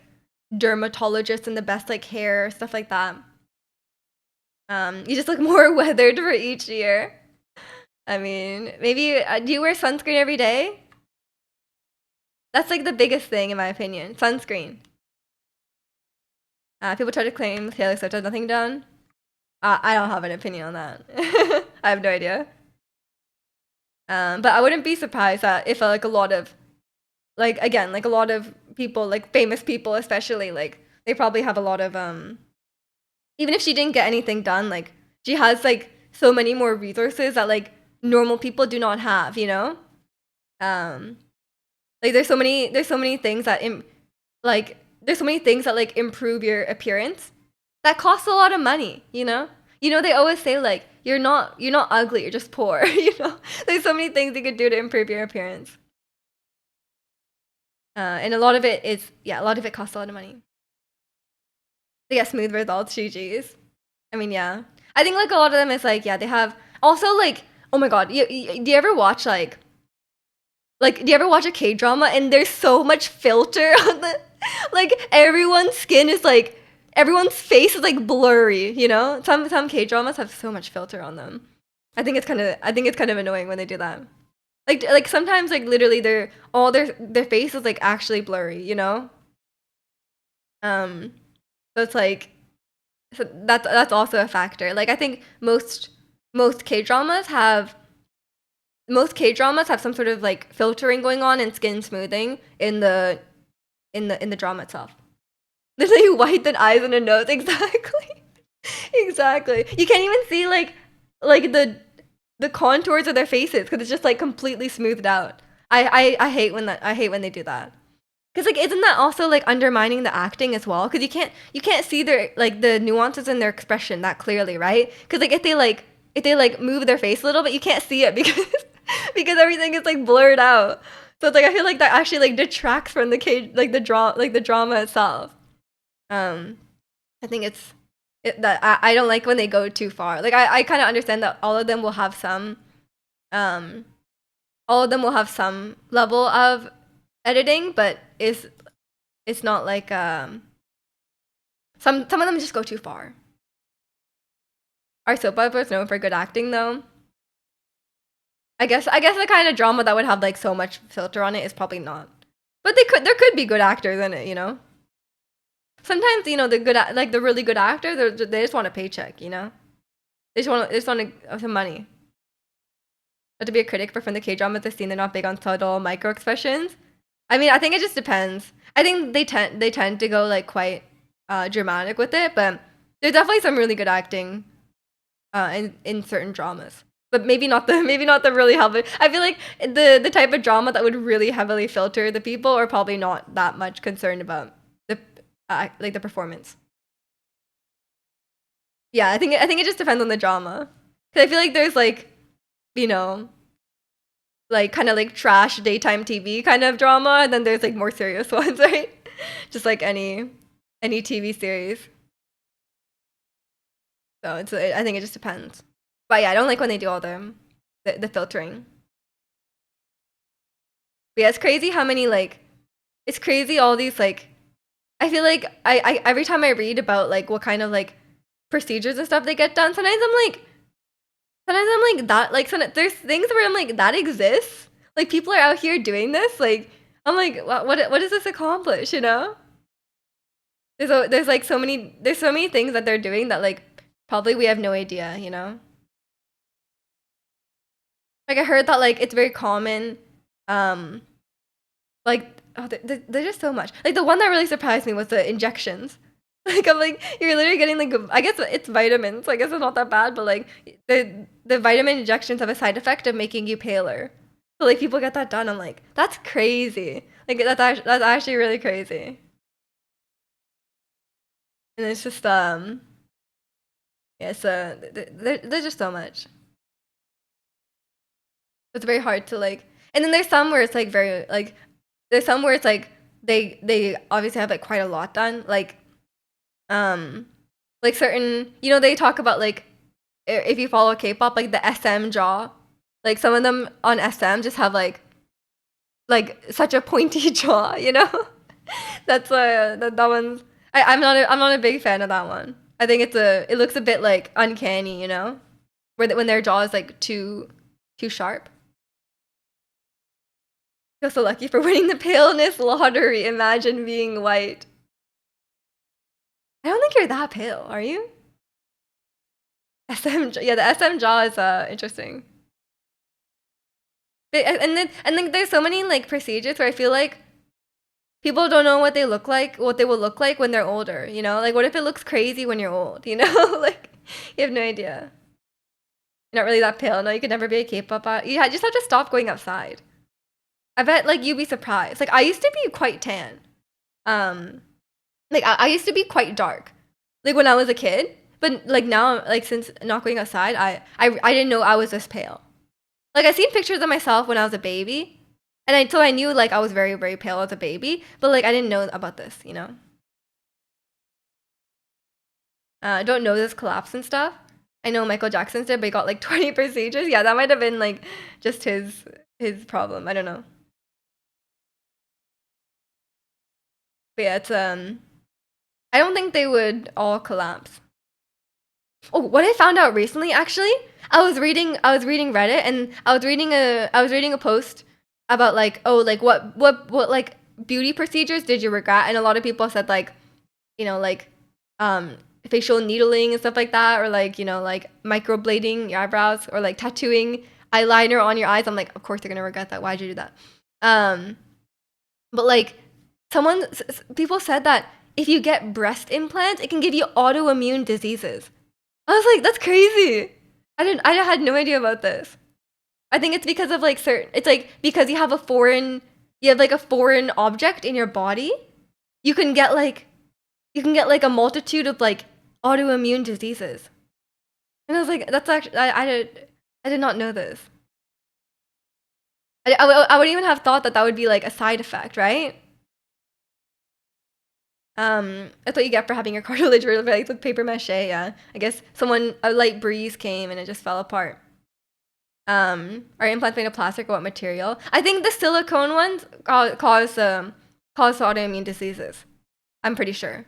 dermatologists and the best like hair, stuff like that. You just look more weathered for each year. I mean, maybe do you wear sunscreen every day? That's like the biggest thing in my opinion. Sunscreen. People try to claim Taylor Swift has nothing done. I don't have an opinion on that. I have no idea. But I wouldn't be surprised that if like a lot of like again like a lot of people like famous people especially like they probably have a lot of even if she didn't get anything done like she has like so many more resources that like normal people do not have. um like there's so many things that like there's so many things that like improve your appearance that cost a lot of money. They always say like you're not ugly, you're just poor. There's so many things you could do to improve your appearance. And a lot of it is, yeah, a lot of it costs a lot of money. To get smooth results, GG's. I mean, yeah. I think like a lot of them is like, yeah, they have also like, oh my god, do you ever watch do you ever watch a K drama and there's so much filter on like everyone's skin is like everyone's face is like blurry. Some K dramas have so much filter on them. I think it's kind of annoying when they do that. Like sometimes like literally their face is like actually blurry. Um, so it's like so that's also a factor. Like I think most K dramas have some sort of like filtering going on and skin smoothing in the drama itself. Literally whiten eyes and a nose, exactly. Exactly. You can't even see like the contours of their faces because it's just like completely smoothed out. I hate when they do that. Cause like isn't that also like undermining the acting as well? Cause you can't see their like the nuances in their expression that clearly, right? Cause like if they like move their face a little bit, you can't see it because because everything is like blurred out. So it's like I feel like that actually like detracts from the drama itself. Um, I think that I don't like when they go too far. Like I kind of understand that um all of them will have some level of editing, but it's not like some of them just go too far. Are soap operas known for good acting though? I guess the kind of drama that would have like so much filter on it is probably not. But there could be good actors in it. Sometimes the like the really good actors they just want a paycheck. They just want some money. But to be a critic for from the K dramas, I've seen they're not big on subtle micro expressions. I mean, I think it just depends. I think they tend to go like quite dramatic with it, but There's definitely some really good acting in certain dramas. But maybe not the really heavily. I feel like the type of drama that would really heavily filter the people are probably not that much concerned about the like the performance. Yeah, I think it just depends on the drama. 'Cause I feel like there's like, you know, like kind of like trash daytime TV kind of drama, and then there's like more serious ones, right? Just like any TV series. So I think it just depends. But yeah, I don't like when they do all the filtering. But yeah, it's crazy how many like it's crazy all these like I feel like I every time I read about like what kind of like procedures and stuff they get done, sometimes I'm like that like there's things where I'm like that exists. Like people are out here doing this. Like I'm like what does this accomplish? You know? There's like so many things that they're doing that like probably we have no idea. You know? Like I heard that like it's very common. Like oh, there's just so much. Like the one that really surprised me was the injections. Like I'm like you're literally getting like I guess it's vitamins. So I guess it's not that bad, but like the vitamin injections have a side effect of making you paler. So like people get that done. I'm like that's crazy. Like that's actually really crazy. And it's just yeah. So there's just so much. It's very hard to like. And then there's some where it's like very like there's some where it's like they obviously have like quite a lot done. Um like certain they talk about like if you follow K-pop like the SM jaw. Like some of them on SM just have like such a pointy jaw, you know? That's that one's I'm not a big fan of that one. I think it looks a bit like uncanny, you know? When their jaw is like too sharp. Feel so lucky for winning the paleness lottery. Imagine being white. I don't think you're that pale, are you? Yeah, the SM jaw is interesting. And then there's so many like procedures where I feel like people don't know what they will look like when they're older, you know? Like what if it looks crazy when you're old, you know? Like you have no idea. You're not really that pale. No, you could never be a K-pop. You just have to stop going outside. I bet like you'd be surprised. Like I used to be quite tan. Um like I used to be quite dark. Like when I was a kid. But like now, like since not going outside, I didn't know I was this pale. Like I seen pictures of myself when I was a baby, and so I knew like I was very very pale as a baby, but like I didn't know about this, you know. I don't know this collapse and stuff. I know Michael Jackson's did, but he got like 20 procedures. Yeah, that might have been like just his problem. I don't know. But yeah, it's I don't think they would all collapse. Oh, what I found out recently, actually, I was reading Reddit, and I was reading a post about like, oh, like what like beauty procedures did you regret? And a lot of people said like, like, facial needling and stuff like that, or like, like microblading your eyebrows, or like tattooing eyeliner on your eyes. I'm like, of course you're gonna regret that. Why'd you do that? Um, but like, people said that if you get breast implants, it can give you autoimmune diseases. I was like, that's crazy. I had no idea about this. I think it's because of like it's like because you have like a foreign object in your body, you can get like a multitude of like autoimmune diseases. And I was like, that's actually I did not know this. I wouldn't even have thought that would be like a side effect, right? That's what you get for having your cartilage really like with paper mache. Yeah, I guess a light breeze came and it just fell apart. Are implants made of plastic or what material? I think the silicone ones cause autoimmune diseases. I'm pretty sure.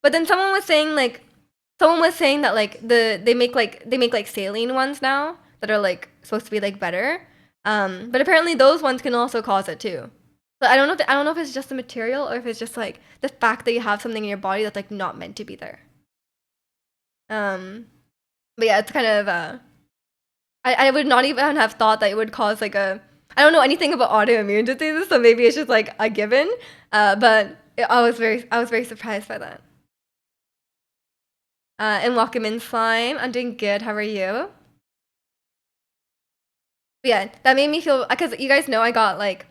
But then someone was saying that like they make like saline ones now that are like supposed to be like better. But apparently those ones can also cause it too. But I don't know if it's just the material or if it's just like the fact that you have something in your body that's like not meant to be there. But yeah, it's kind of I would not even have thought that it would cause like I don't know anything about autoimmune diseases, so maybe it's just like a given. But I was very surprised by that. And welcome in Slime. I'm doing good. How are you? But yeah, that made me feel because you guys know I got like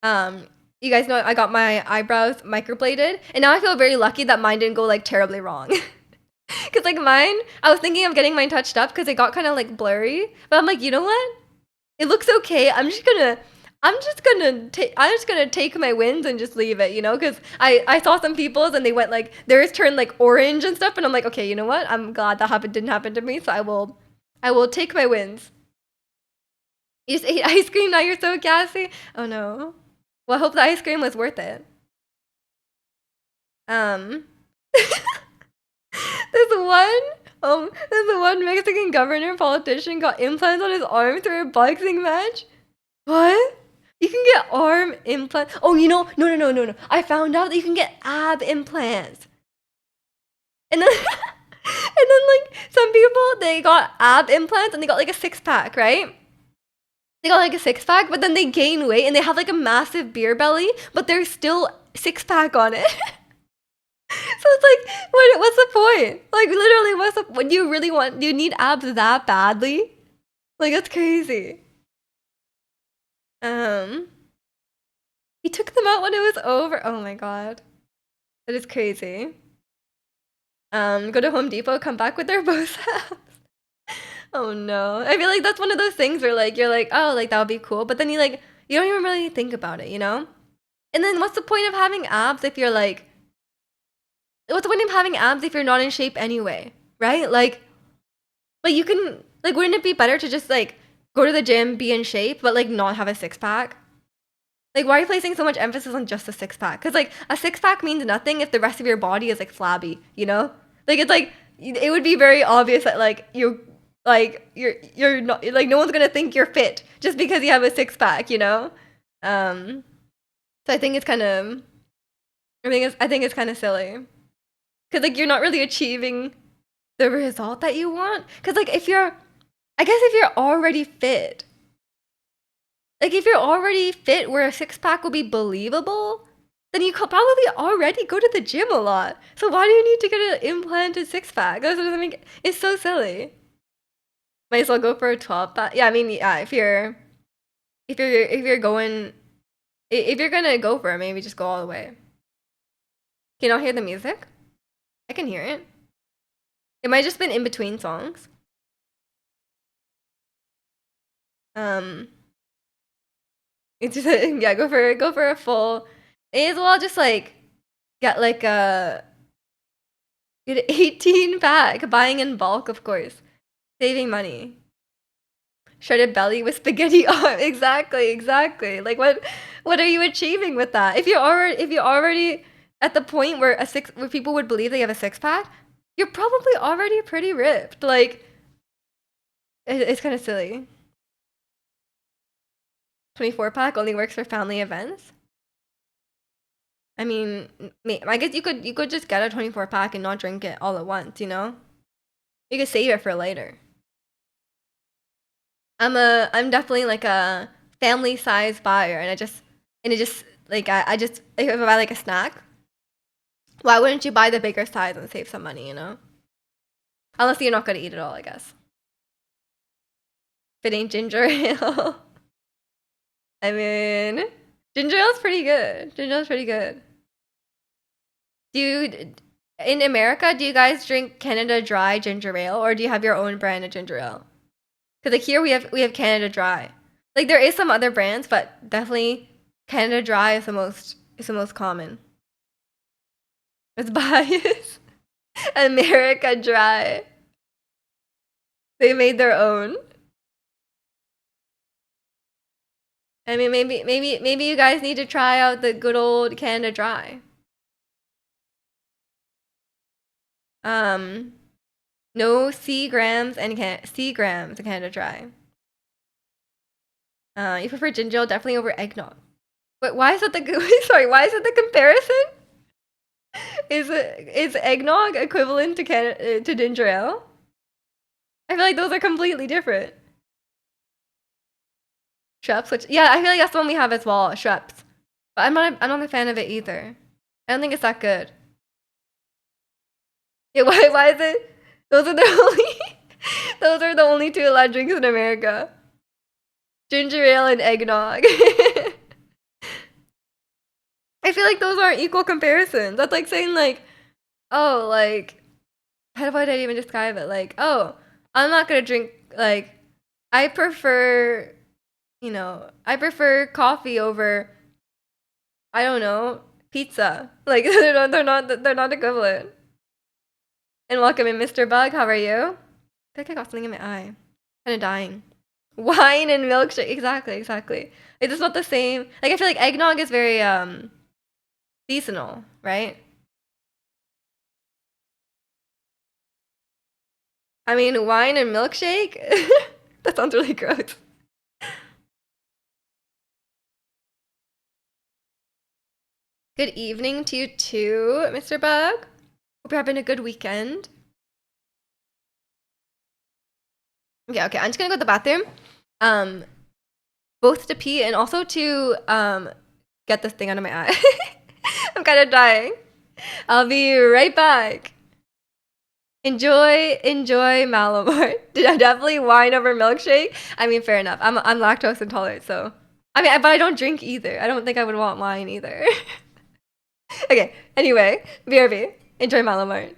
you guys know I got my eyebrows microbladed, and now I feel very lucky that mine didn't go like terribly wrong. Cause like mine, I was thinking of getting mine touched up because it got kind of like blurry, but I'm like, you know what? It looks okay. I'm just gonna take my wins and just leave it, you know? Because I saw some people's and they went like theirs turned like orange and stuff, and I'm like, okay, you know what? I'm glad that didn't happen to me, so I will take my wins. You just ate ice cream, now you're so gassy. Oh no. Well, I hope the ice cream was worth it. Um, there's one Mexican governor politician got implants on his arm through a boxing match. What? You can get arm implants. Oh, you know, no. I found out that you can get ab implants. And then, and then like some people they got ab implants and they got like a six pack, right? They got like a six pack, but then they gain weight and they have like a massive beer belly, but there's still six pack on it. So it's like, what's the point? Like literally, what do you really want? Do you need abs that badly? Like that's crazy. He took them out when it was over. Oh my god, that is crazy. Go to Home Depot, come back with their both abs. Oh no, I feel like that's one of those things where like you're like, oh, like that would be cool, but then you don't even really think about it, you know? And then what's the point of having abs if you're like, what's the point of having abs if you're not in shape anyway, right? Like you can like, wouldn't it be better to just like go to the gym, be in shape, but like not have a six pack? Like, why are you placing so much emphasis on just a six pack? Because like a six pack means nothing if the rest of your body is like flabby, you know? Like it's like it would be very obvious that like you're not like, no one's gonna think you're fit just because you have a six pack, you know? So I think it's kind of I think it's kind of silly because like you're not really achieving the result that you want. Because like if you're already fit, like if you're already fit where a six pack will be believable, then you could probably already go to the gym a lot. So why do you need to get an implanted six pack? That doesn't make it's so silly. Might as well go for a 12 pack. Yeah, I mean, yeah, if you're going, if you're gonna go for it, maybe just go all the way. Can you not hear the music? I can hear it. It might just been in between songs. It's just yeah, go for a full. May as well just like get like a get an 18 pack, buying in bulk, of course, saving money. Shredded belly with spaghetti arm. Exactly. Like what are you achieving with that? If you're already at the point where where people would believe they have a six pack, you're probably already pretty ripped. Like it's kind of silly. 24 pack only works for family events. I mean, I guess you could just get a 24 pack and not drink it all at once, you know? You could save it for later. I'm definitely like a family size buyer, and it just like I just if I buy like a snack, why wouldn't you buy the bigger size and save some money, you know? Unless you're not gonna eat it all, I guess. If it ain't ginger ale. I mean, ginger ale's pretty good. Ginger ale's pretty good. In America, do you guys drink Canada Dry ginger ale, or do you have your own brand of ginger ale? Because like here we have Canada Dry. Like there is some other brands, but definitely Canada Dry is the most common. It's biased. America Dry. They made their own. I mean, maybe you guys need to try out the good old Canada Dry. No C grams and Canada Dry. You prefer ginger ale definitely over eggnog. But why is that the sorry? Why is it the comparison? Is eggnog equivalent to ginger ale? I feel like those are completely different. Schweppes, which yeah, I feel like that's the one we have as well, Schweppes. But I'm not a fan of it either. I don't think it's that good. Yeah, why is it? Those are the only those are the only two allowed drinks in America. Ginger ale and eggnog. I feel like those aren't equal comparisons. That's like saying like, oh, like how would I even describe it? Like, oh, I'm not gonna drink like I prefer I prefer coffee over I don't know, pizza. Like they're not equivalent. And welcome in, Mr. Bug. How are you? I think I got something in my eye. Kind of dying. Wine and milkshake. Exactly, exactly. It's just not the same. Like I feel like eggnog is very seasonal, right? I mean, wine and milkshake? That sounds really gross. Good evening to you too, Mr. Bug. Hope you're having a good weekend. Okay, okay. I'm just gonna go to the bathroom. Both to pee and also to get this thing out of my eye. I'm kind of dying. I'll be right back. Enjoy Malamart. Definitely wine over milkshake. I mean, fair enough. I'm lactose intolerant, so I mean, but I don't drink either. I don't think I would want wine either. Okay. Anyway, BRB. Enjoy Malamart.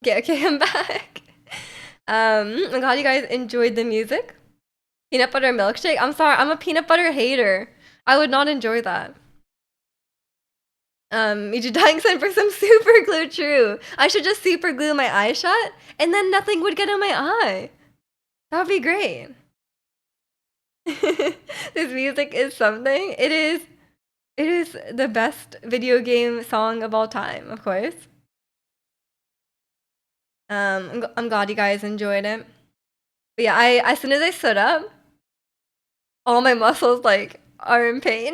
Okay, okay, I'm back. I'm glad you guys enjoyed the music. Peanut butter milkshake? I'm sorry, I'm a peanut butter hater. I would not enjoy that. Miju dying sign for some super glue, true. I should just super glue my eye shut and then nothing would get in my eye. That would be great. This music is something. It is the best video game song of all time, of course. I'm glad you guys enjoyed it. But yeah, as soon as I stood up, all my muscles like are in pain.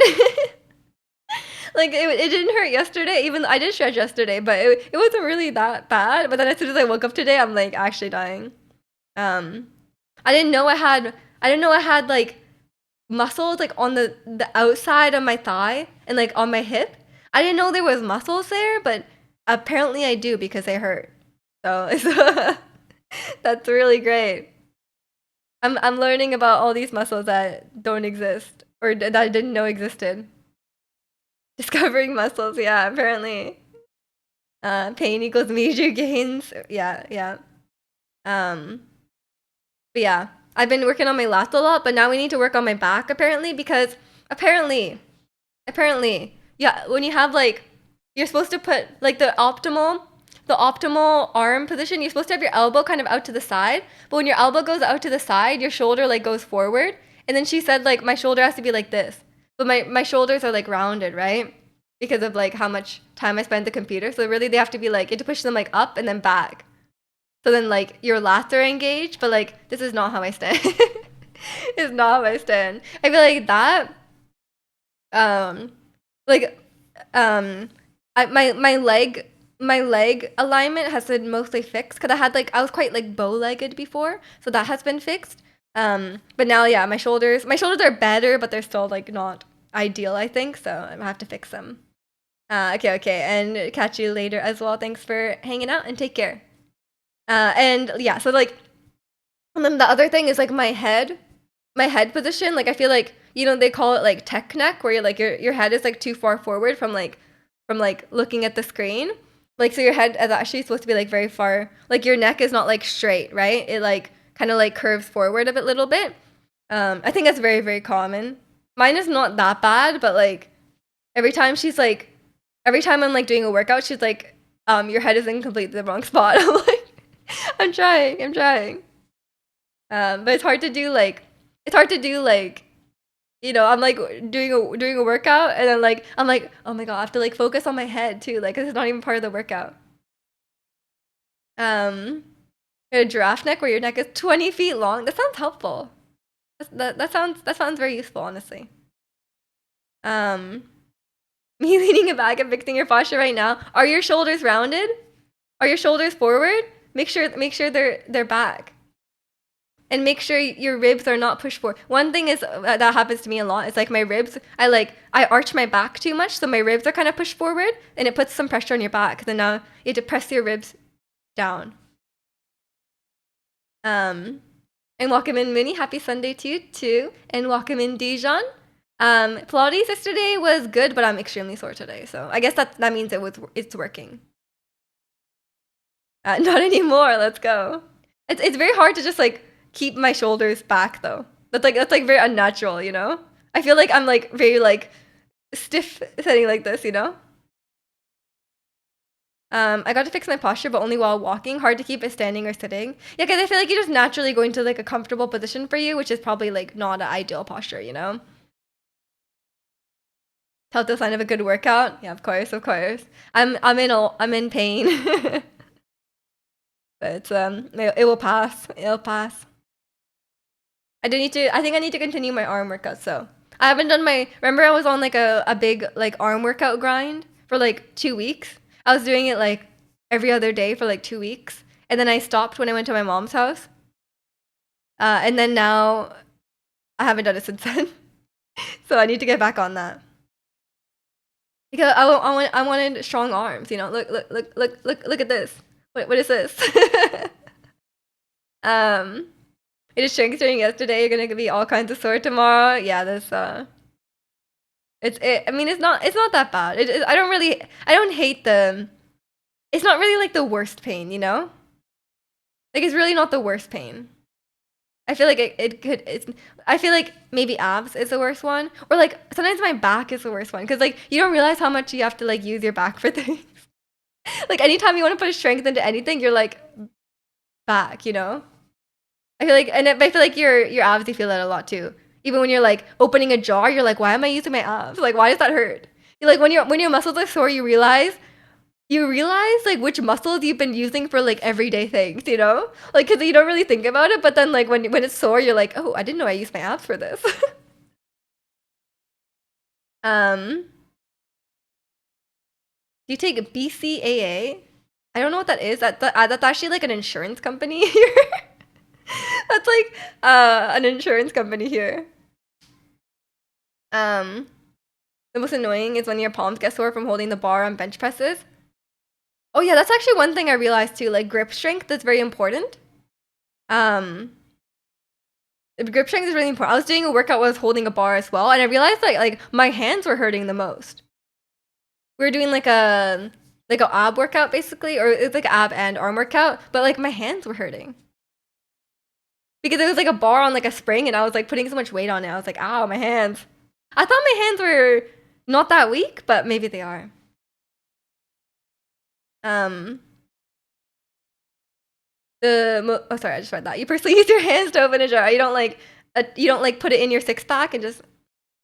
Like it didn't hurt yesterday, even though I did stretch yesterday, but it wasn't really that bad. But then as soon as I woke up today, I'm like actually dying. I didn't know I had like muscles like on the outside of my thigh and like on my hip. I didn't know there was muscles there, but apparently I do because they hurt. So that's really great. I'm learning about all these muscles that don't exist or that I didn't know existed. Discovering muscles, yeah, apparently. Pain equals major gains. Yeah, yeah. Um, but yeah, I've been working on my lats a lot, but now we need to work on my back apparently because apparently, yeah, when you have like, you're supposed to put like the optimal arm position, you're supposed to have your elbow kind of out to the side, but when your elbow goes out to the side, your shoulder like goes forward. And then she said like my shoulder has to be like this. But my shoulders are like rounded, right? Because of like how much time I spend at the computer. So really they have to be like, you have to push them like up and then back. So then like your lats are engaged, but like this is not how I stand. It's not how I stand. I feel like that um like um my leg alignment has been mostly fixed because I was quite like bow-legged before, so that has been fixed. But now yeah, my shoulders are better, but they're still like not ideal, I think, so I have to fix them. Okay, and catch you later as well. Thanks for hanging out and take care. And yeah, so like, and then the other thing is like my head position. Like I feel like they call it like tech neck, where you're like your head is like too far forward from looking at the screen. Like so your head is actually supposed to be like very far. Like your neck is not like straight, right? It like kind of like curves forward a bit, little bit. I think that's very very common. Mine is not that bad, but like every time she's like, every time I'm like doing a workout, she's like, your head is in completely the wrong spot. I'm like, I'm trying. But it's hard to do like I'm like doing a workout and then like I'm like, oh my god, I have to like focus on my head too, like 'cause it's not even part of the workout. Um, a giraffe neck where your neck is 20 feet long. That sounds helpful. That sounds very useful, honestly. Um, me leaning it back and fixing your posture right now. Are your shoulders rounded? Are your shoulders forward? Make sure they're back. And make sure your ribs are not pushed forward. One thing is that happens to me a lot. It's like my ribs, I arch my back too much, so my ribs are kind of pushed forward, and it puts some pressure on your back. Then now you have to press your ribs down. Um, and welcome in Mooney. Happy Sunday to you too. And welcome in Dijon. Pilates yesterday was good, but I'm extremely sore today, so I guess that means it's working. Not anymore. Let's go. It's very hard to just like keep my shoulders back though. That's like very unnatural, you know? I feel like I'm like very like stiff sitting like this. I got to fix my posture, but only while walking. Hard to keep it standing or sitting. Yeah, because I feel like you just naturally go into like a comfortable position for you, which is probably like not an ideal posture. Telltale sign of a good workout. Yeah, of course, of course. I'm in pain. But it will pass. It'll pass. I think I need to continue my arm workout, so I haven't done my remember I was on like a big like arm workout grind for like 2 weeks. I was doing it like every other day for like 2 weeks. And then I stopped when I went to my mom's house. And then now I haven't done it since then. So I need to get back on that. Because I wanted strong arms. Look at this. What is this? It is strength training yesterday. You're gonna be all kinds of sore tomorrow. Yeah, this I mean, it's not that bad. I don't hate the. It's not really like the worst pain. Like it's really not the worst pain. I feel like it could. I feel like maybe abs is the worst one, or like sometimes my back is the worst one because like you don't realize how much you have to like use your back for things. Like anytime you want to put strength into anything, you're like back. I feel like, but I feel like your abs, you feel that a lot too. Even when you're like opening a jar, you're like, why am I using my abs? Like, why does that hurt? You're like when your muscles are sore, you realize like which muscles you've been using for like everyday things. Like because you don't really think about it, but then like when it's sore, you're like, oh, I didn't know I used my abs for this. um, do you take BCAA? I don't know what that is. That's actually like an insurance company here. That's like an insurance company here. Um, the most annoying is when your palms get sore from holding the bar on bench presses. Oh yeah, that's actually one thing I realized too. Like grip strength is very important. Um, grip strength is really important. I was doing a workout where I was holding a bar as well, and I realized like my hands were hurting the most. We were doing like like a ab workout basically, or it's like ab and arm workout, but like my hands were hurting because it was like a bar on like a spring, and I was like putting so much weight on it. I was like, ow, my hands. I thought my hands were not that weak, but maybe they are. Um, oh sorry, I just read that. You personally use your hands to open a jar. You don't like put it in your six pack and just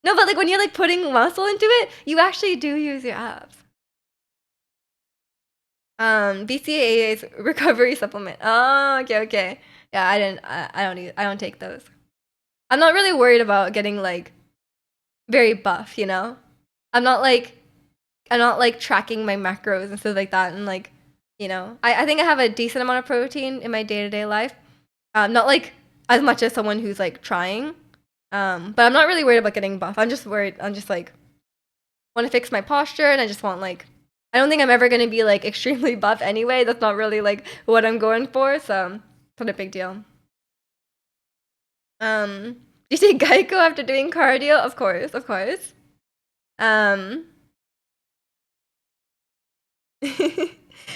no, but like when you're like putting muscle into it, you actually do use your abs. BCAA's recovery supplement. Oh, okay, okay. Yeah, I don't take those. I'm not really worried about getting like very buff, you know? I'm not like tracking my macros and stuff like that, and like, you know, I think I have a decent amount of protein in my day-to-day life. Not like as much as someone who's like trying. But I'm not really worried about getting buff. I'm just worried. I'm just like want to fix my posture, and I just want like I don't think I'm ever gonna be like extremely buff anyway. That's not really like what I'm going for, so it's not a big deal. Do you say Geico after doing cardio? Of course, of course.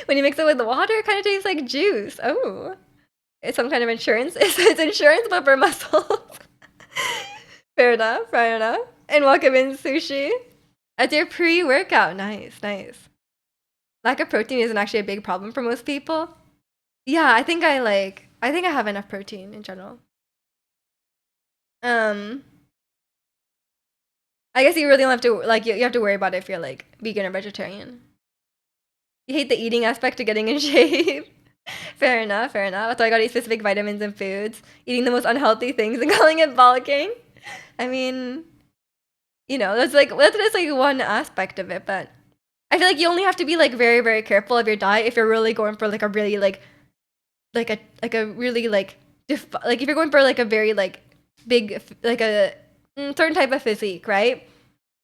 When you mix it with water, it kind of tastes like juice. Oh, it's some kind of insurance. It's insurance, but for muscles. Fair enough, fair enough. And welcome in sushi. That's your pre-workout. Nice, nice. Lack of protein isn't actually a big problem for most people. Yeah, I think I have enough protein in general. Um, I guess you really don't have to like you have to worry about it if you're like vegan or vegetarian. You hate the eating aspect of getting in shape. Fair enough, fair enough. So I gotta eat specific vitamins and foods, eating the most unhealthy things and calling it bulking. I mean, you know, that's just like one aspect of it, but I feel like you only have to be like very, very careful of your diet if you're really going for like a really like a really like like if you're going for like a very like big like a certain type of physique, right?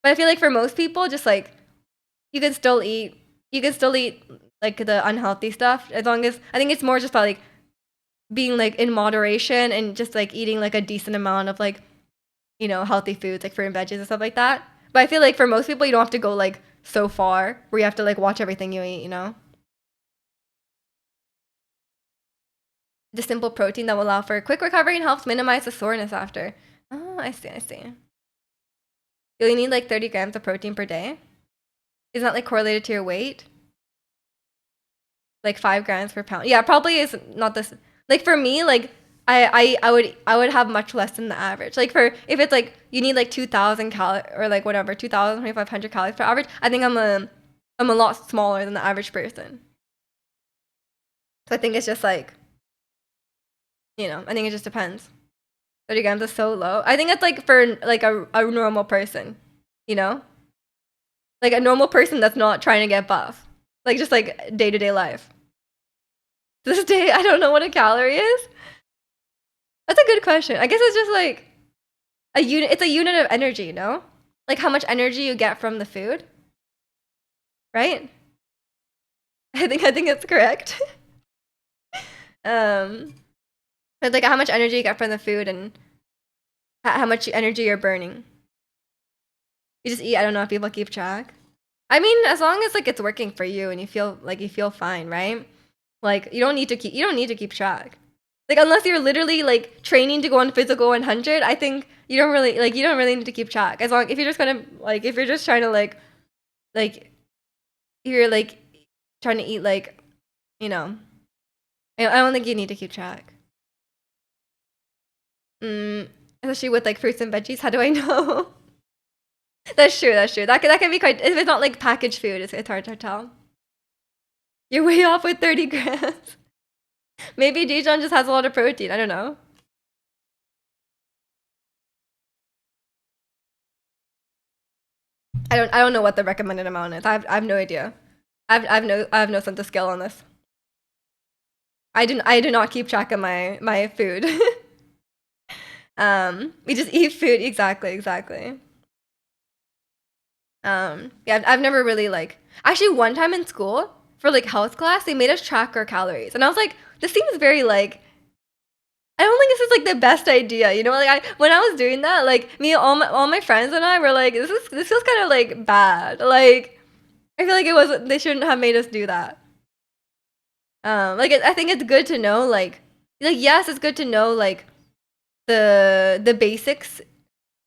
But I feel like for most people, just like you can still eat like the unhealthy stuff as long as I think it's more just about like being like in moderation and just like eating like a decent amount of like, you know, healthy foods like fruit and veggies and stuff like that. But I feel like for most people you don't have to go like so far where you have to like watch everything you eat, you know? The simple protein that will allow for quick recovery and helps minimize the soreness after. Oh, I see, I see. You only need like 30 grams of protein per day. Isn't that like correlated to your weight? Like 5 grams per pound. Yeah, probably is not this. Like for me, like I would have much less than the average. Like for if it's like you need like 2,000 calories or like whatever 2,000 2,500 calories per average, I think I'm a lot smaller than the average person. So I think it's just like, you know, I think it just depends. 30 grams is so low. I think it's like for like a normal person, you know, like a normal person that's not trying to get buff, like just like day to day life. This day, I don't know what a calorie is. That's a good question. I guess it's just like a unit. It's a unit of energy, no? Like how much energy you get from the food, right? I think it's correct. um, it's like how much energy you get from the food and how much energy you're burning. You just eat. I don't know if people keep track. I mean, as long as like it's working for you and you feel fine, right? Like you don't need to keep track. Like unless you're literally like training to go on physical 100, I think you don't really need to keep track. As long if you're just gonna like if you're just trying to like you're like trying to eat like, you know, I don't think you need to keep track. Especially with like fruits and veggies. How do I know? That's true. That's true. That can be quite. If it's not like packaged food, it's hard to tell. You're way off with 30 grams. Maybe Dijon just has a lot of protein. I don't know. I don't know what the recommended amount is. I have no idea. I have no sense of skill on this. I do not keep track of my food. We just eat food. Exactly. Yeah, I've never really like actually one time in school for like health class they made us track our calories and I was like this seems very like I don't think this is like the best idea, you know? Like when I was doing that, like me all my friends and I were like this feels kind of like bad. Like I feel like it was they shouldn't have made us do that. I think it's good to know like yes, it's good to know like the basics.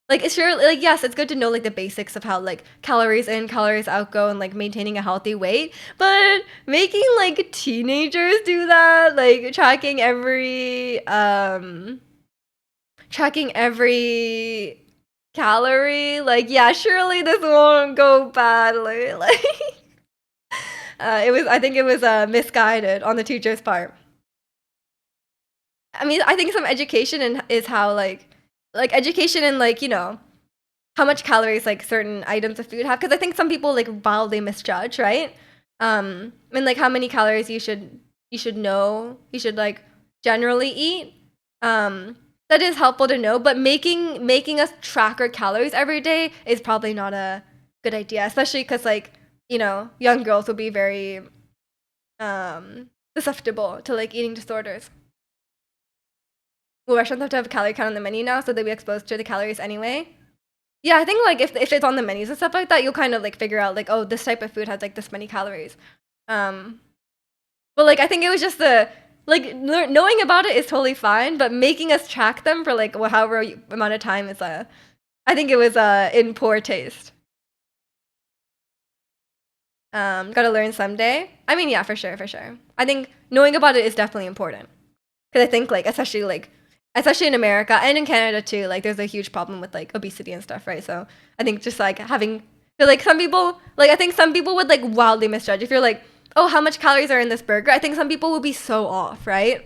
Like it's sure like yes, it's good to know like the basics of how like calories in, calories out go and like maintaining a healthy weight. But making like teenagers do that, like tracking every calorie, like yeah, surely this won't go badly. Like it was I think it was misguided on the teacher's part. I mean, I think some education and is how like education and like, you know, how much calories like certain items of food have because I think some people like wildly misjudge, right? And like how many calories you should like generally eat. That is helpful to know, but making us track our calories every day is probably not a good idea, especially because like, you know, young girls will be very susceptible to like eating disorders. Well, restaurants have to have a calorie count on the menu now, so they'll be exposed to the calories anyway. Yeah, I think like if it's on the menus and stuff like that, you'll kind of like figure out like, oh, this type of food has like this many calories. Um, but like I think it was just the like knowing about it is totally fine, but making us track them for like however amount of time is I think it was in poor taste. Gotta learn someday. I mean, yeah, for sure, for sure. I think knowing about it is definitely important because I think like especially in America and in Canada too, like there's a huge problem with like obesity and stuff, right? So I think just like having like some people like I think some people would like wildly misjudge if you're like, oh, how much calories are in this burger? I think some people will be so off, right?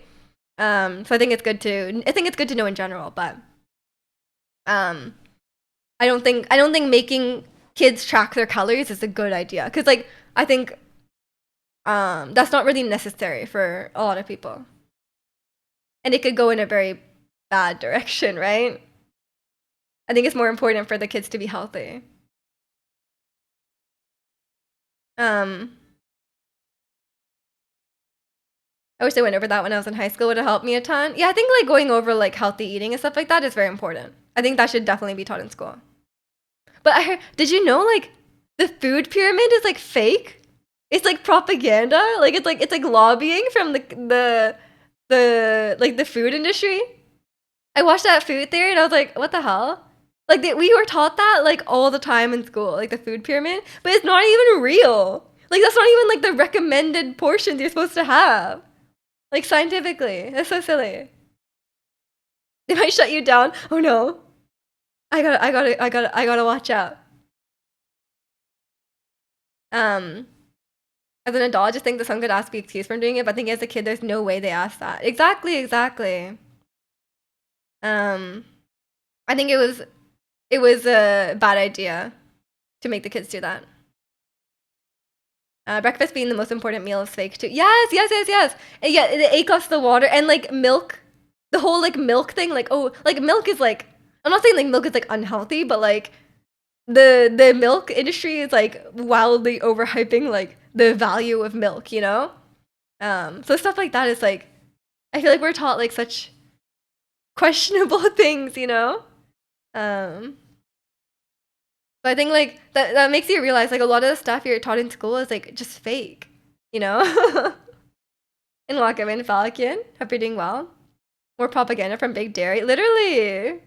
So I think it's good to know in general, but um I don't think making kids track their calories is a good idea because like I think that's not really necessary for a lot of people. And it could go in a very bad direction, right? I think it's more important for the kids to be healthy. Um, I wish I went over that when I was in high school. Would have helped me a ton. Yeah, I think like going over like healthy eating and stuff like that is very important. I think that should definitely be taught in school. But I heard, did you know like the food pyramid is like fake? It's like propaganda. Like it's like lobbying from the like the food industry. I watched that food theory and I was like, what the hell? Like we were taught that like all the time in school, like the food pyramid, but it's not even real. Like that's not even like the recommended portions you're supposed to have. Like scientifically, that's so silly. They might shut you down. Oh no, I gotta watch out. Um, as an adult, I just think that someone could ask be excused from doing it, but I think as a kid, there's no way they asked that. Exactly, exactly. Um, I think it was a bad idea to make the kids do that. Breakfast being the most important meal is fake too. Yes, yes, yes, yes. And yeah, the 8 glass of the water and like milk, the whole like milk thing. Like oh, like milk is like I'm not saying like milk is like unhealthy, but like the milk industry is like wildly overhyping like the value of milk. You know, so stuff like that is like I feel like we're taught like such questionable things. You know, um, but I think like that makes you realize like a lot of the stuff you're taught in school is like just fake, you know? And welcome in Falcon. Hope you're doing well. More propaganda from Big Dairy. Literally.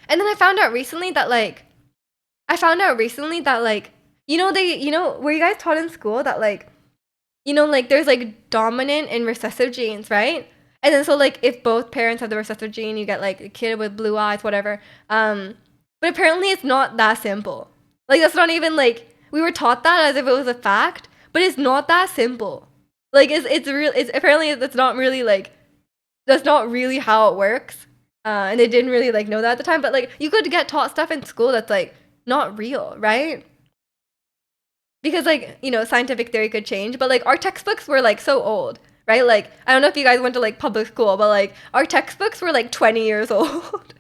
And then I found out recently that like you know, were you guys taught in school that like you know like there's like dominant and recessive genes, right? And then so like if both parents have the recessive gene, you get like a kid with blue eyes, whatever. But apparently it's not that simple. Like that's not even like we were taught that as if it was a fact, but it's not that simple. Like it's real. It's apparently that's not really like that's not really how it works. And they didn't really like know that at the time. But like you could get taught stuff in school that's like not real, right? Because like you know scientific theory could change, but like our textbooks were like so old, right? Like I don't know if you guys went to like public school, but like our textbooks were like 20 years old.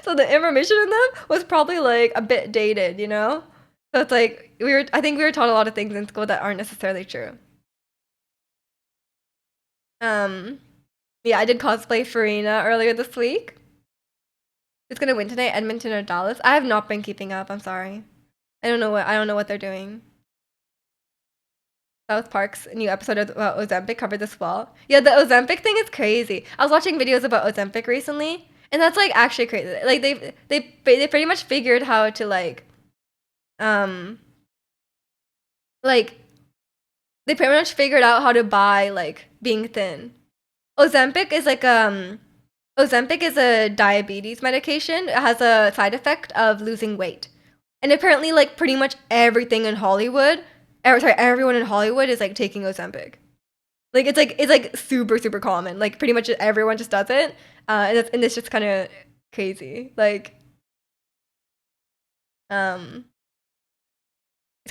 So the information in them was probably like a bit dated, you know? So it's like I think we were taught a lot of things in school that aren't necessarily true. Um yeah, I did cosplay Farina earlier this week. It's gonna win tonight, Edmonton or Dallas. I have not been keeping up, I'm sorry. I don't know what they're doing. South Park's new episode about Ozempic covered this well. Yeah, the Ozempic thing is crazy. I was watching videos about Ozempic recently, and that's like actually crazy. Like they pretty much figured how to um like they pretty much figured out how to buy like being thin. Ozempic is Ozempic is a diabetes medication. It has a side effect of losing weight. And apparently like pretty much everything in Hollywood, everyone in Hollywood is like taking Ozempic. Like it's like super super common. Like pretty much everyone just does it. And it's just kind of crazy. Like it's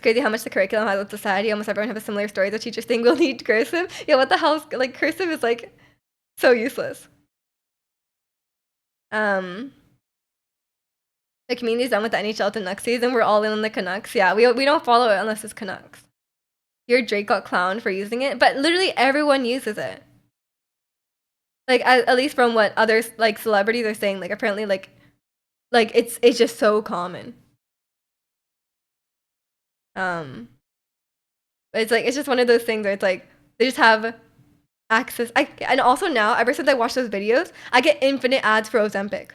crazy how much the curriculum has with society. Almost everyone has a similar story. The teachers think we'll need cursive. Yeah, what the hell? Like cursive is like so useless. The community's done with the NHL to next season. We're all in on the Canucks. Yeah, we don't follow it unless it's Canucks. Your Drake got clowned for using it, but literally everyone uses it. Like at least from what others like celebrities are saying, like apparently like it's just so common. It's just one of those things where it's like they just have access. And also now, ever since I watched those videos, I get infinite ads for Ozempic.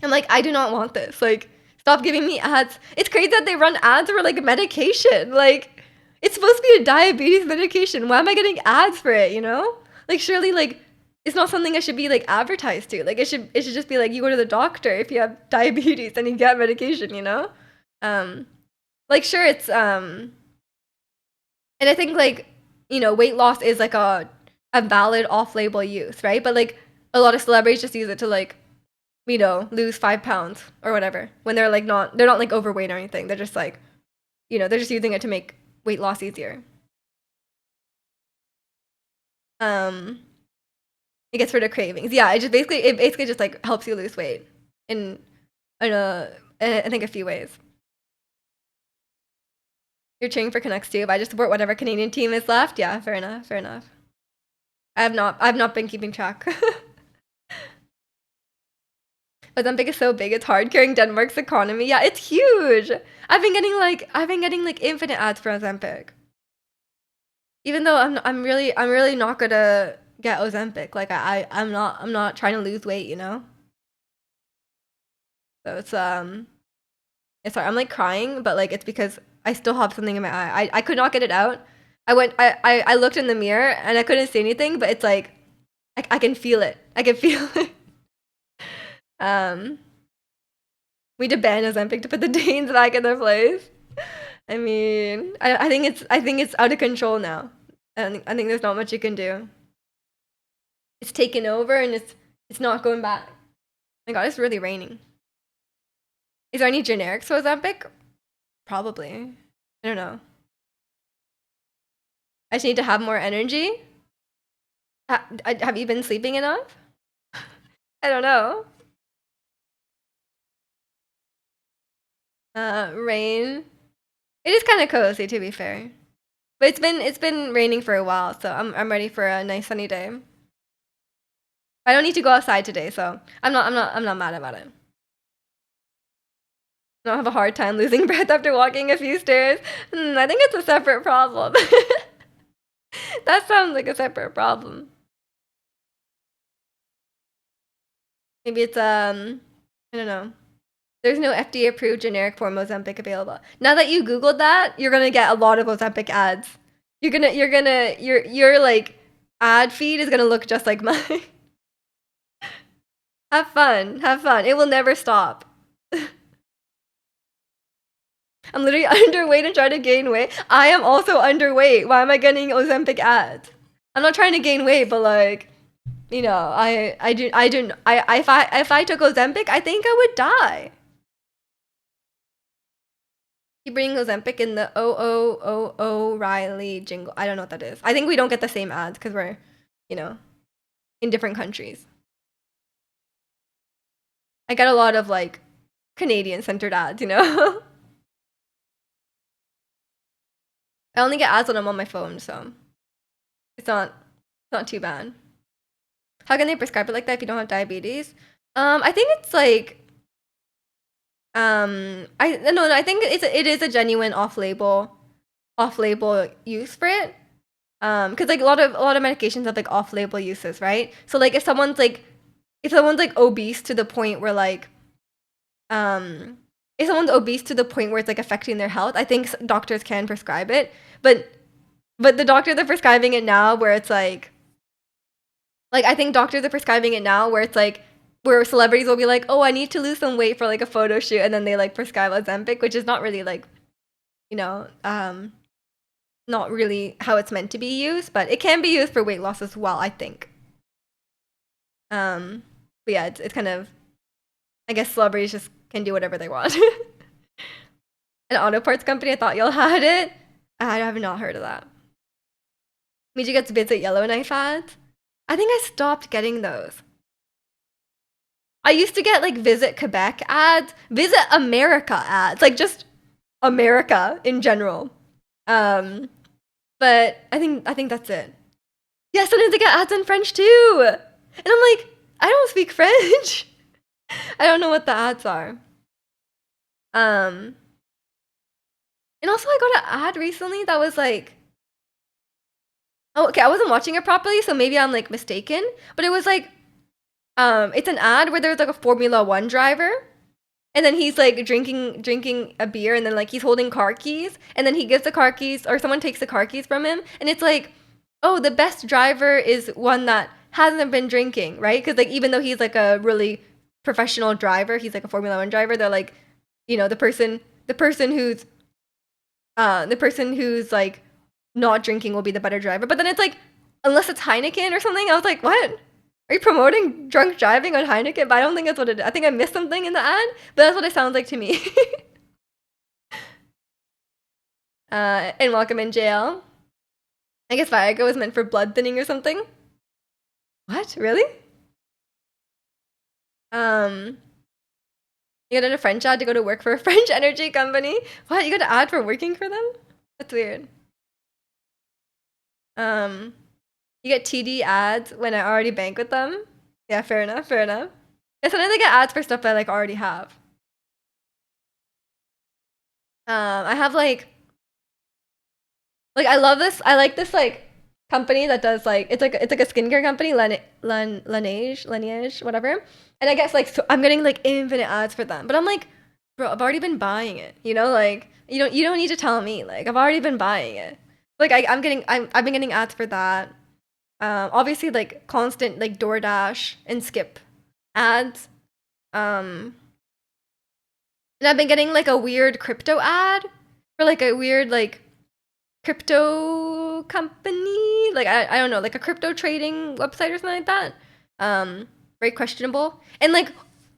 I'm like, I do not want this. Like, stop giving me ads. It's crazy that they run ads for like medication. Like, it's supposed to be a diabetes medication. Why am I getting ads for it? You know? Like, surely like it's not something I should be like advertised to. Like, it should just be like you go to the doctor if you have diabetes and you get medication. You know? Like sure it's and I think like weight loss is like a valid off-label use, right? But like a lot of celebrities just use it to like lose 5 pounds or whatever when they're not like overweight or anything. They're just like they're just using it to make weight loss easier. It gets rid of cravings. Yeah, it basically just like helps you lose weight in I think a few ways. You're cheering for Canucks too, but I just support whatever Canadian team is left. Yeah, fair enough. Fair enough. I've not been keeping track. Ozempic is so big, it's hard carrying Denmark's economy. Yeah, it's huge. I've been getting like infinite ads for Ozempic. Even though I'm really not gonna get Ozempic. Like I'm not trying to lose weight, So it's sorry, I'm like crying, but like it's because I still have something in my eye. I could not get it out. I looked in the mirror and I couldn't see anything, but it's like I can feel it. I can feel it. We need to ban Ozempic to put the Danes back in their place. I mean, I think it's out of control now. I think there's not much you can do. It's taken over and it's not going back. Oh my god, it's really raining. Is there any generics for Ozempic? Probably. I don't know. I just need to have more energy. Have you been sleeping enough? I don't know. Rain. It is kind of cozy, to be fair. But it's been raining for a while, so I'm ready for a nice sunny day. I don't need to go outside today, so I'm not mad about it. I don't have a hard time losing breath after walking a few stairs. I think it's a separate problem. That sounds like a separate problem. Maybe it's I don't know. There's no FDA approved generic form Ozempic available. Now that you Googled that, you're gonna get a lot of Ozempic ads. Your like ad feed is gonna look just like mine. Have fun. Have fun. It will never stop. I'm literally underweight and trying to gain weight. I am also underweight. Why am I getting Ozempic ads? I'm not trying to gain weight, but like, if I took Ozempic, I think I would die. You bring Ozempic in the O'Reilly jingle. I don't know what that is. I think we don't get the same ads because we're, in different countries. I get a lot of like Canadian centered ads, I only get ads when I'm on my phone, so it's not too bad. How can they prescribe it like that if you don't have diabetes? I think it's like I think it is a genuine off-label off-label use for it. Because like a lot of medications have like off-label uses, right? So like if someone's obese to the point where like if someone's obese to the point where it's like affecting their health, I think doctors can prescribe it. But the doctors are prescribing it now where it's like I think doctors are prescribing it now where it's like where celebrities will be like, oh, I need to lose some weight for like a photo shoot, and then they like prescribe Ozempic, which is not really like, you know, not really how it's meant to be used, but it can be used for weight loss as well, I think. But yeah, it's kind of, I guess celebrities just can do whatever they want. An auto parts company, I thought y'all had it. I have not heard of that. Miju gets Visit Yellowknife ads. I think I stopped getting those. I used to get like Visit Quebec ads, Visit America ads, like just America in general. But I think that's it. Yeah, sometimes I get ads in French too. And I'm like, I don't speak French. I don't know what the ads are. And also I got an ad recently that was like, oh, okay, I wasn't watching it properly, so maybe I'm like mistaken. But it was like, it's an ad where there's like a Formula One driver, and then he's like drinking a beer, and then like he's holding car keys, and then he gives the car keys, or someone takes the car keys from him, and it's like, oh, the best driver is one that hasn't been drinking, right? Because like even though he's like a really professional driver, he's like a Formula One driver, they're like, you know, the person who's like not drinking will be the better driver. But then it's like, unless it's Heineken or something, I was like, what? Are you promoting drunk driving on Heineken? But I don't think that's what it is. I think I missed something in the ad, but that's what it sounds like to me. And welcome in jail. I guess Viagra was meant for blood thinning or something. What? Really? You got a French ad to go to work for a French energy company? What? You got an ad for working for them? That's weird. You get TD ads when I already bank with them. Yeah, fair enough, fair enough. And sometimes I get ads for stuff that I like already have. I have like I love this. I like this like company that does like it's like a skincare company, Laneige, whatever. And I guess like so I'm getting like infinite ads for them, but I'm like, bro, I've already been buying it. You know, like you don't need to tell me. Like I've already been buying it. Like I've been getting ads for that. Obviously like constant like DoorDash and Skip ads. And I've been getting like a weird crypto ad for like a weird like crypto company, like I don't know, like a crypto trading website or something like that. Very questionable. And like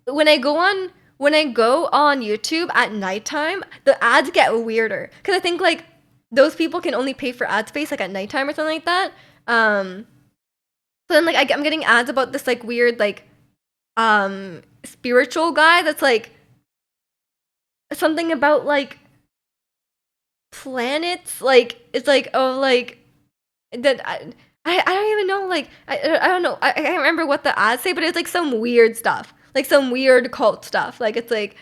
when I go on YouTube at nighttime, the ads get weirder because I think like those people can only pay for ad space like at nighttime or something like that. So then like I'm getting ads about this like weird like spiritual guy that's like something about like planets, like it's like, oh, like that I don't even know, like I don't know, I can't remember what the ads say, but it's like some weird stuff, like some weird cult stuff, like it's like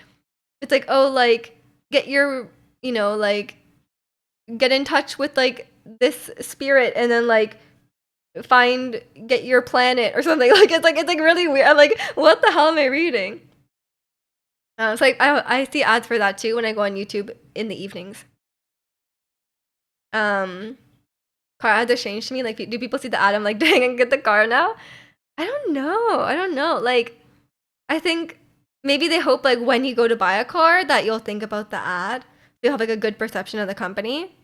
oh, like get your, you know, like get in touch with like this spirit and then like get your planet or something. Like it's like really weird. I'm like, what the hell am I reading? So like I see ads for that too when I go on YouTube in the evenings. Car ads are strange to me. Like, do people see the ad? I'm like, dang, I can get the car now. I don't know. Like, I think maybe they hope like when you go to buy a car that you'll think about the ad. You'll have like a good perception of the company.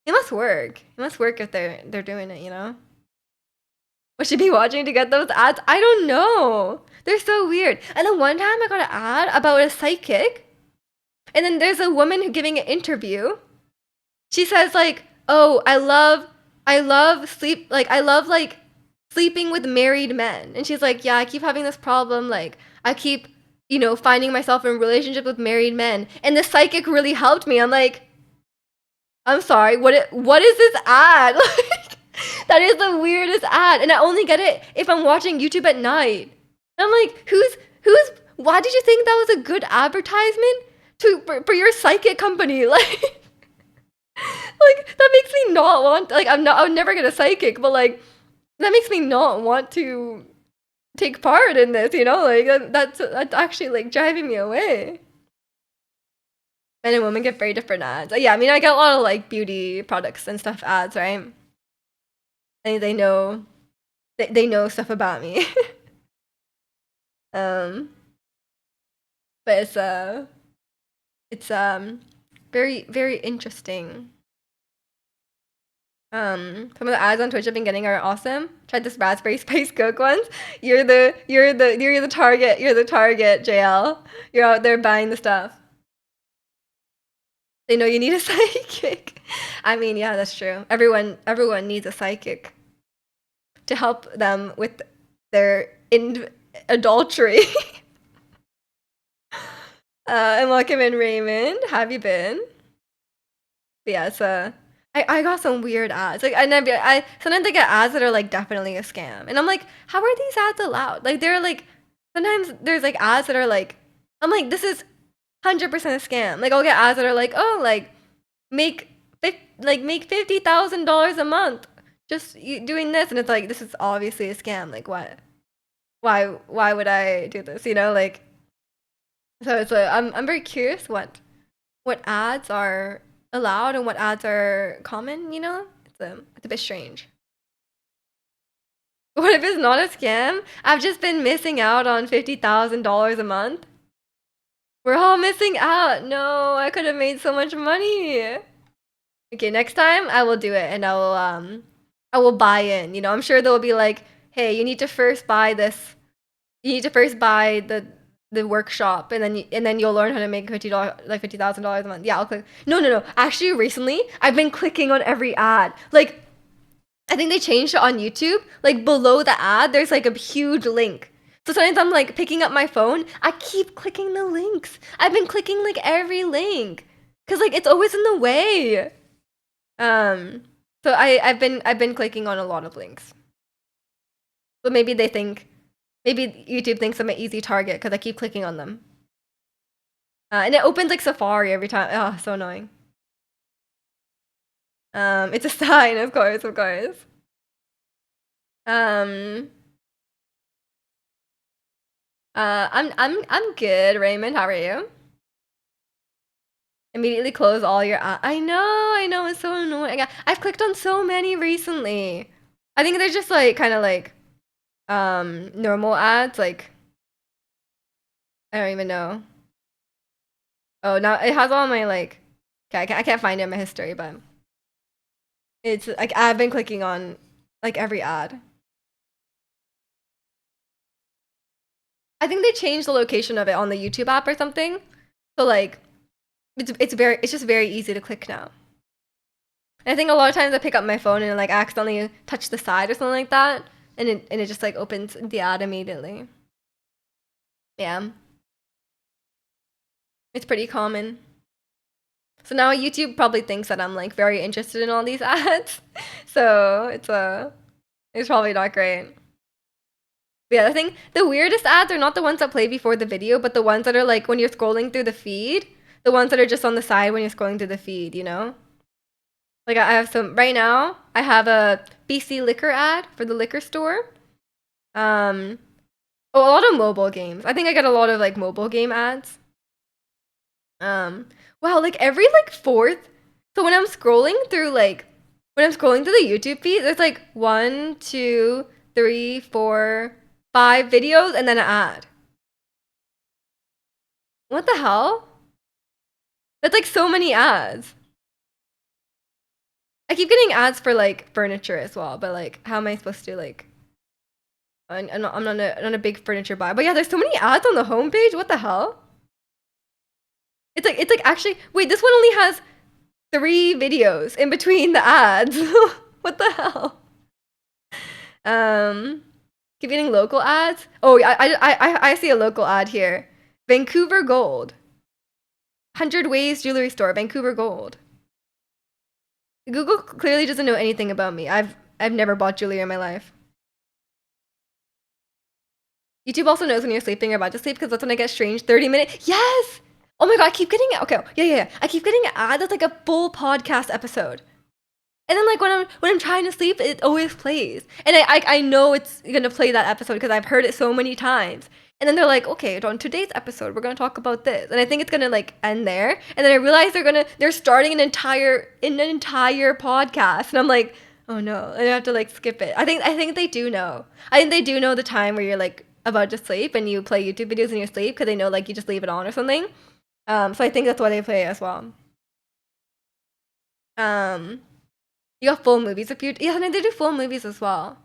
It must work. It must work if they're doing it, you know? What should be watching to get those ads? I don't know. They're so weird. And then one time I got an ad about a psychic. And then there's a woman giving an interview. She says like, "Oh, I love sleeping with married men." And she's like, "Yeah, I keep having this problem. Like, I keep, you know, finding myself in relationship with married men." And the psychic really helped me. I'm like, I'm sorry, what is this ad? Like, that is the weirdest ad. And I only get it if I'm watching YouTube at night. And I'm like, why did you think that was a good advertisement for your psychic company? Like, that makes me not want, like, I would never get a psychic, but like that makes me not want to take part in this, you know? Like that's actually like driving me away. Men and women get very different ads. Yeah, I mean, I get a lot of like beauty products and stuff ads, right? And they know stuff about me. um, but it's very very interesting. Some of the ads on Twitch I've been getting are awesome. Tried this raspberry spice Coke ones. You're the target. You're the target, JL. You're out there buying the stuff. They know you need a psychic. I mean, yeah, that's true. Everyone needs a psychic to help them with their adultery. And welcome in, Raymond. How have you been? But yeah, it's I got some weird ads. Like I sometimes I get ads that are like definitely a scam, and I'm like, how are these ads allowed? Like they're like sometimes there's like ads that are like, I'm like, this is 100% a scam. Like I'll get ads that are like, oh, like make $50,000 a month just doing this, and it's like this is obviously a scam. Like what? Why would I do this? You know, like so it's I'm very curious what ads are allowed and what ads are common. You know, it's a bit strange. What if it's not a scam? I've just been missing out on $50,000 a month. We're all missing out. No, I could have made so much money. Okay, next time I will do it and I will buy in. You know, I'm sure they'll be like, hey, you need to first buy this. You need to first buy the workshop and then you'll learn how to make $50,000 a month. Yeah, I'll click. No. Actually, recently I've been clicking on every ad. Like, I think they changed it on YouTube. Like below the ad, there's like a huge link. So sometimes I'm like picking up my phone, I keep clicking the links. I've been clicking like every link, cause like it's always in the way. So I've been clicking on a lot of links. But maybe YouTube thinks I'm an easy target because I keep clicking on them. And it opens like Safari every time. Oh, so annoying. It's a sign, of course. I'm good, Raymond. How are you? Immediately close all your I know, it's so annoying. I've clicked on so many recently. I think they're just like kind of like normal ads, like I don't even know. Oh, now it has all my like okay, I can't find it in my history, but it's like I've been clicking on like every ad. I think they changed the location of it on the YouTube app or something. So like it's just very easy to click now. And I think a lot of times I pick up my phone and like accidentally touch the side or something like that, and it just like opens the ad immediately. Yeah. It's pretty common. So now YouTube probably thinks that I'm like very interested in all these ads. So it's probably not great. But yeah, I think the weirdest ads are not the ones that play before the video, but the ones that are like when you're scrolling through the feed, the ones that are just on the side when you're scrolling through the feed, you know? Like I have some right now, I have a BC liquor ad for the liquor store. A lot of mobile games. I think I get a lot of like mobile game ads. Wow, like every like fourth. So when I'm scrolling through the YouTube feed, there's like 1, 2, 3, 4, 5 videos and then an ad. What the hell? That's like so many ads. I keep getting ads for like furniture as well, but like how am I supposed to like I'm not a big furniture buyer. But yeah, there's so many ads on the homepage. What the hell? It's like actually wait, this one only has 3 videos in between the ads. What the hell? Keep getting local ads. Oh yeah, I see a local ad here. Vancouver Gold. 100 Ways Jewelry Store, Vancouver Gold. Google clearly doesn't know anything about me. I've never bought jewelry in my life. YouTube also knows when you're sleeping or about to sleep because that's when I get strange 30-minute. Yes! Oh my god, I keep getting it. Okay, yeah. I keep getting an ad that's like a full podcast episode. And then like when I'm trying to sleep, it always plays, and I know it's gonna play that episode because I've heard it so many times. And then they're like, okay, on today's episode, we're gonna talk about this, and I think it's gonna like end there. And then I realize they're starting an entire podcast, and I'm like, oh no, and I have to like skip it. I think they do know. I think they do know the time where you're like about to sleep and you play YouTube videos in your sleep because they know like you just leave it on or something. So I think that's why they play it as well. Um, you got full movies if you yeah, and they do full movies as well.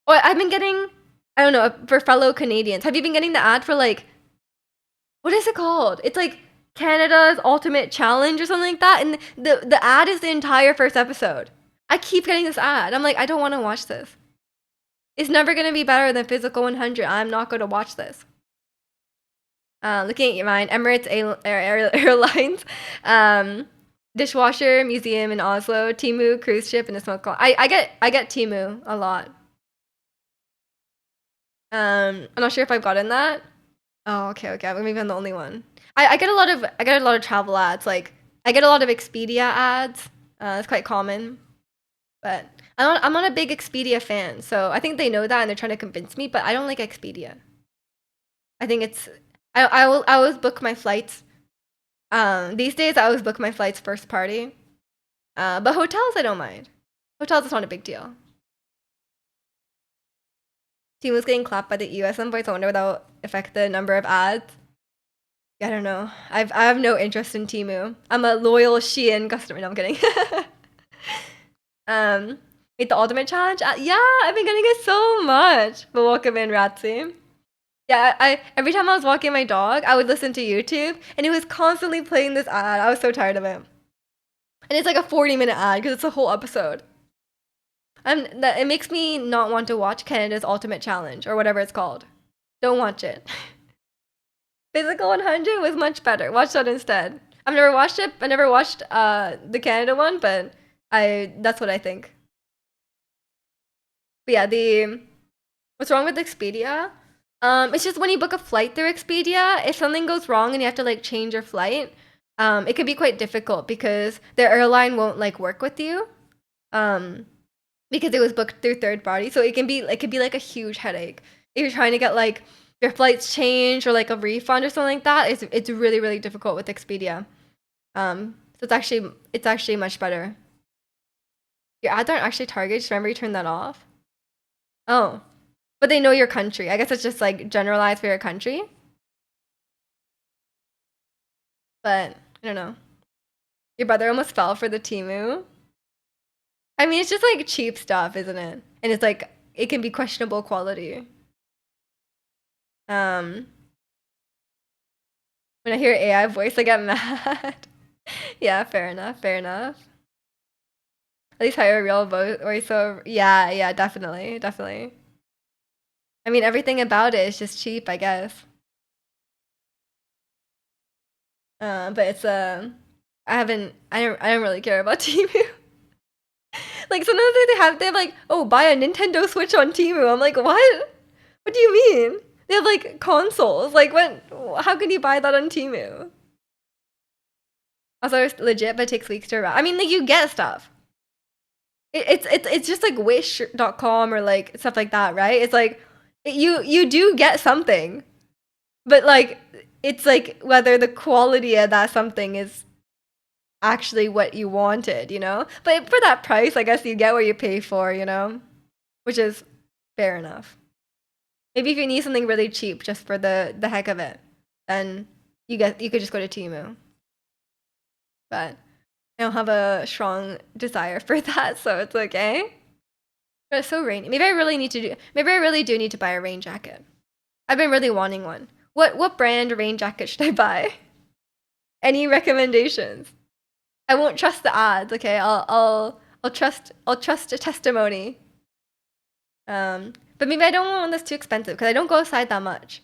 Oh, I've been getting I don't know for fellow Canadians. Have you been getting the ad for like what is it called? It's like Canada's Ultimate Challenge or something like that, and the ad is the entire first episode. I keep getting this ad. I'm like, I don't want to watch this. It's never gonna be better than Physical 100. I'm not gonna watch this. Looking at your mind, Emirates Airlines, dishwasher museum in Oslo, Timu cruise ship, and a smoke. I get Timu a lot. I'm not sure if I've gotten that. Oh, okay. Maybe I'm the only one. I get a lot of travel ads. Like I get a lot of Expedia ads. It's quite common. But I'm not a big Expedia fan, so I think they know that and they're trying to convince me. But I don't like Expedia. I think it's I always book my flights. These days I always book my flights first party. But hotels I don't mind. Hotels is not a big deal. Team was getting clapped by the US envoys. I wonder if that will affect the number of ads. I don't know. I have no interest in Temu. I'm a loyal Shein customer. No, I'm kidding. Wait, the ultimate challenge? Yeah, I've been getting it so much. But welcome in, Ratsy. Yeah, I every time I was walking my dog, I would listen to YouTube, and it was constantly playing this ad. I was so tired of it. And it's like a 40-minute ad because it's a whole episode. It makes me not want to watch Canada's Ultimate Challenge or whatever it's called. Don't watch it. Physical 100 was much better. Watch that instead. I've never watched it. I never watched the Canada one, but that's what I think. But yeah, what's wrong with Expedia? It's just when you book a flight through Expedia, if something goes wrong and you have to like change your flight, it could be quite difficult because their airline won't like work with you. Because it was booked through third party. So it could be like a huge headache. If you're trying to get like your flights changed or like a refund or something like that, it's really, really difficult with Expedia. So it's actually much better. Your ads aren't actually targeted, just remember you turn that off. Oh. But they know your country. I guess it's just like generalized for your country. But I don't know. Your brother almost fell for the Temu. I mean, it's just like cheap stuff, isn't it? And it's like it can be questionable quality. When I hear AI voice, I get mad. Yeah, fair enough. At least hire a real voice. So yeah, definitely. I mean, everything about it is just cheap, I guess. But it's I don't really care about Temu. Like sometimes they have like, oh, buy a Nintendo Switch on Temu. I'm like, what? What do you mean? They have like consoles. Like what? How can you buy that on Temu? Also, it's legit, but it takes weeks to arrive. I mean, like you get stuff. It's just like Wish.com or like stuff like that, right? It's like you do get something, but like it's like whether the quality of that something is actually what you wanted, you know? But for that price, I guess you get what you pay for, you know? Which is fair enough. Maybe if you need something really cheap just for the heck of it, then you could just go to Temu. But I don't have a strong desire for that, so it's okay. But it's so rainy. Maybe I really do need to buy a rain jacket. I've been really wanting one. What brand rain jacket should I buy? Any recommendations? I won't trust the ads, okay? I'll trust a testimony. But maybe I don't want one that's too expensive because I don't go outside that much.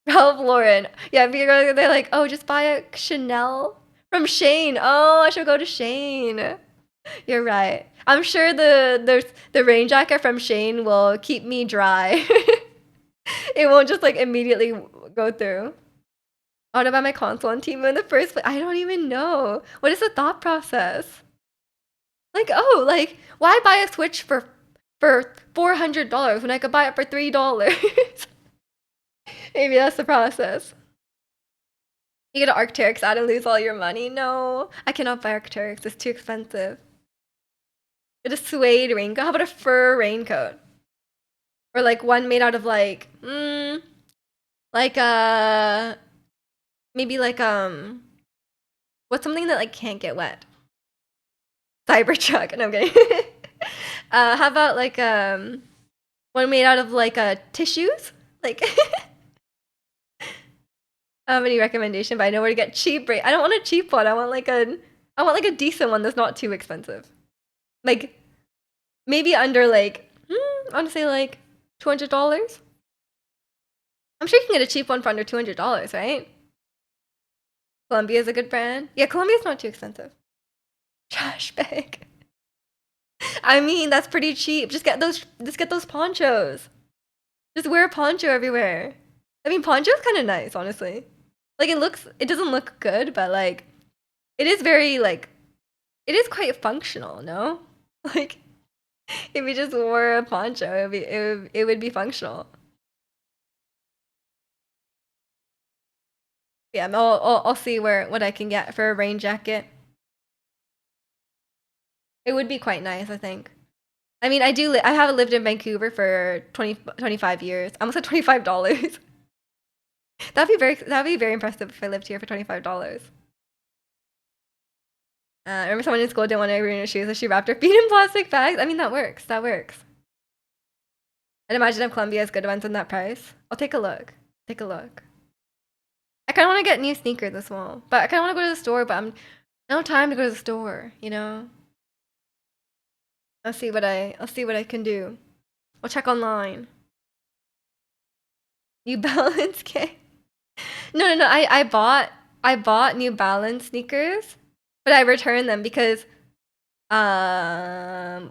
Ralph Lauren. Yeah, they're like, oh, just buy a Chanel from Shane. Oh, I should go to Shane. You're right. I'm sure the rain jacket from Shane will keep me dry. It won't just like immediately go through. I want to buy my console on Temu in the first place. I don't even know. What is the thought process? Like, oh, like, why buy a Switch for $400 when I could buy it for $3? Maybe that's the process. You get an Arc'teryx out and lose all your money? No, I cannot buy Arc'teryx. It's too expensive. Get a suede raincoat. How about a fur raincoat? Or like one made out of like, like maybe like what's something that like can't get wet? Cybertruck. No, I'm kidding. How about like one made out of like tissues? Like I don't have any recommendation, but I know where to get cheap. I don't want a cheap one. I want like a decent one that's not too expensive. Like maybe under like I want to say like $200. I'm sure you can get a cheap one for under $200, right? Columbia is a good brand. Yeah, Columbia's not too expensive. Trash bag. I mean, that's pretty cheap. Just get those ponchos. Just wear a poncho everywhere. I mean, poncho's kind of nice, honestly. Like it doesn't look good, but like it is very like it is quite functional, no? Like if you just wore a poncho, it would be functional. Yeah, I'll see what I can get for a rain jacket. It would be quite nice, I think. I mean, I have lived in Vancouver for 25 years. I almost said $25. That'd be very impressive if I lived here for $25. I remember someone in school didn't want to ruin her shoes, so she wrapped her feet in plastic bags. I mean, that works. That works. And imagine if Columbia has good ones in that price. I'll take a look. Take a look. I kind of want to get new sneakers as well, but I kind of want to go to the store, but I don't have time to go to the store, you know? I'll see what I can do. I'll check online. New Balance, okay? No. I bought New Balance sneakers, but I returned them because I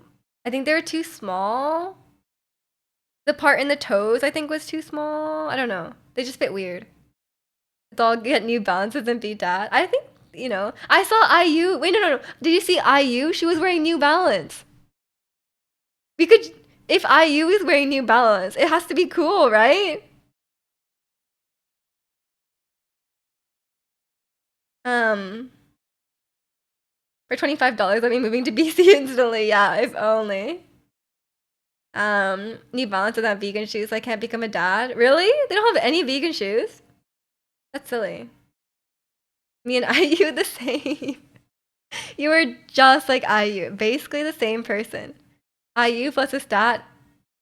think they were too small. The part in the toes I think was too small. I don't know. They just fit weird. Let's all get New Balances and beat that. I think, you know, I saw IU. Wait, no. Did you see IU? She was wearing New Balance. If IU is wearing New Balance, it has to be cool, right? For $25, I'll be moving to BC instantly. Yeah, if only. New Balance doesn't have vegan shoes. I can't become a dad. Really? They don't have any vegan shoes? That's silly. Me and IU the same. You were just like IU. Basically the same person. IU plus a stat.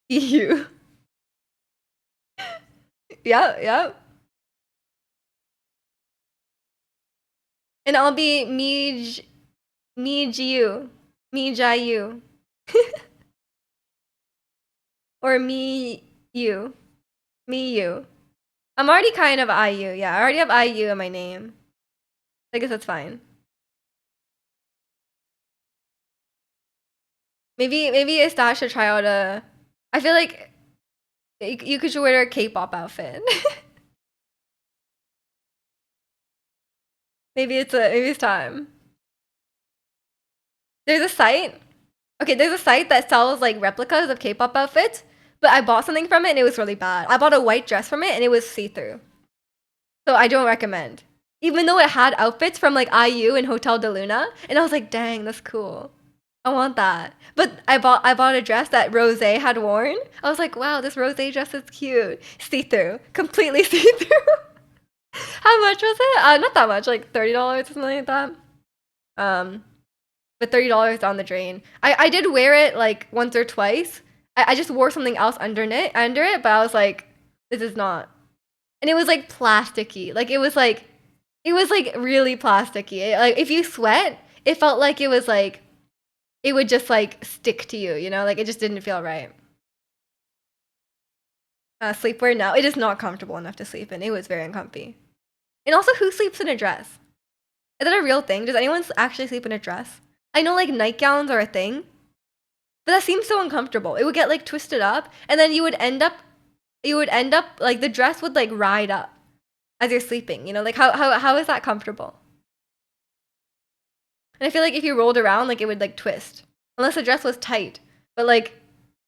EU. Yep. And I'll be Jiu. Jayu. Or you. You. I'm already kind of IU. Yeah, I already have IU in my name. I guess that's fine. Maybe Astash should try out I feel like you could wear a K-pop outfit. maybe it's time. There's a site. Okay, there's a site that sells like replicas of K-pop outfits, but I bought something from it and it was really bad. I bought a white dress from it and it was see-through. So I don't recommend. Even though it had outfits from like IU and Hotel de Luna, and I was like, dang, that's cool. I want that. But I bought a dress that Rose had worn. I was like, wow, this Rose dress is cute. See-through. Completely see-through. How much was it? Not that much, like $30 or something like that. But $30 down the drain. I did wear it like once or twice. I just wore something else under it, but I was like, this is not. And it was like plasticky. Like it was like really plasticky. Like if you sweat, it felt like it was like it would just like stick to you, you know? Like it just didn't feel right. Sleepwear, no, it is not comfortable enough to sleep in. It was very uncomfy. And also, who sleeps in a dress? Is that a real thing? Does anyone actually sleep in a dress? I know like nightgowns are a thing, but that seems so uncomfortable. It would get like twisted up, and then you would end up like the dress would like ride up as you're sleeping, you know? Like how is that comfortable? And I feel like if you rolled around, like it would like twist. Unless the dress was tight. But like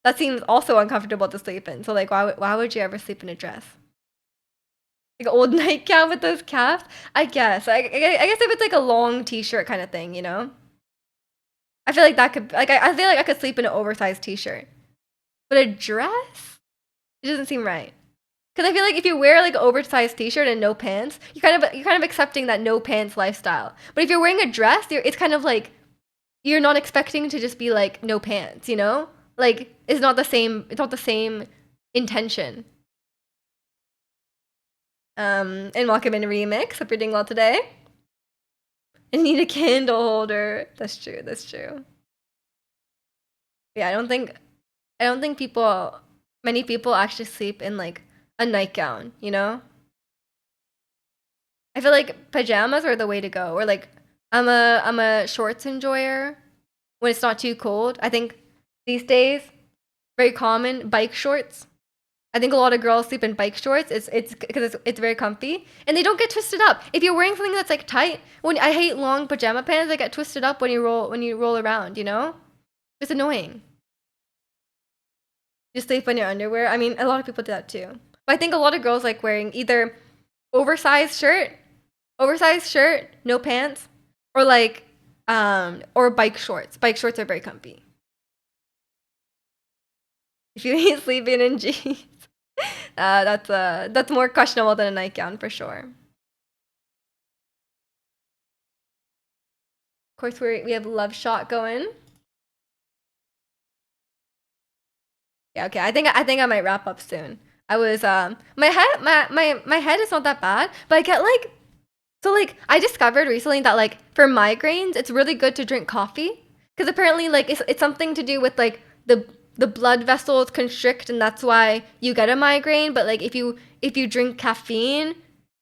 that seems also uncomfortable to sleep in. So like why would you ever sleep in a dress? Like an old nightgown with those calves? I guess. I guess if it's like a long t-shirt kind of thing, you know? I feel like that could like I feel like I could sleep in an oversized t-shirt. But a dress? It doesn't seem right. Because I feel like if you wear like an oversized t-shirt and no pants, you're kind of accepting that no pants lifestyle. But if you're wearing a dress, it's kind of like you're not expecting to just be like no pants, you know? Like it's not the same intention. And welcome in remix. Hope you're doing well today. I need a candle holder. That's true. That's true. Yeah, I don't think many people actually sleep in like a nightgown, you know? I feel like pajamas are the way to go. Or like I'm a shorts enjoyer when it's not too cold. I think these days very common bike shorts. I think a lot of girls sleep in bike shorts. It's because it's very comfy and they don't get twisted up. If you're wearing something that's like tight, when I hate long pajama pants, they get twisted up when you roll around, you know? It's annoying. You sleep in your underwear. I mean, a lot of people do that too. But I think a lot of girls like wearing either oversized shirt, no pants, or like or bike shorts. Bike shorts are very comfy. If you hate sleeping in jeans, that's more questionable than a nightgown for sure. Of course, we have Love Shot going. Yeah, okay. I think I might wrap up soon. I was my head is not that bad, but I get like so like I discovered recently that like for migraines, it's really good to drink coffee because apparently like it's something to do with like the blood vessels constrict and that's why you get a migraine. But like if you drink caffeine,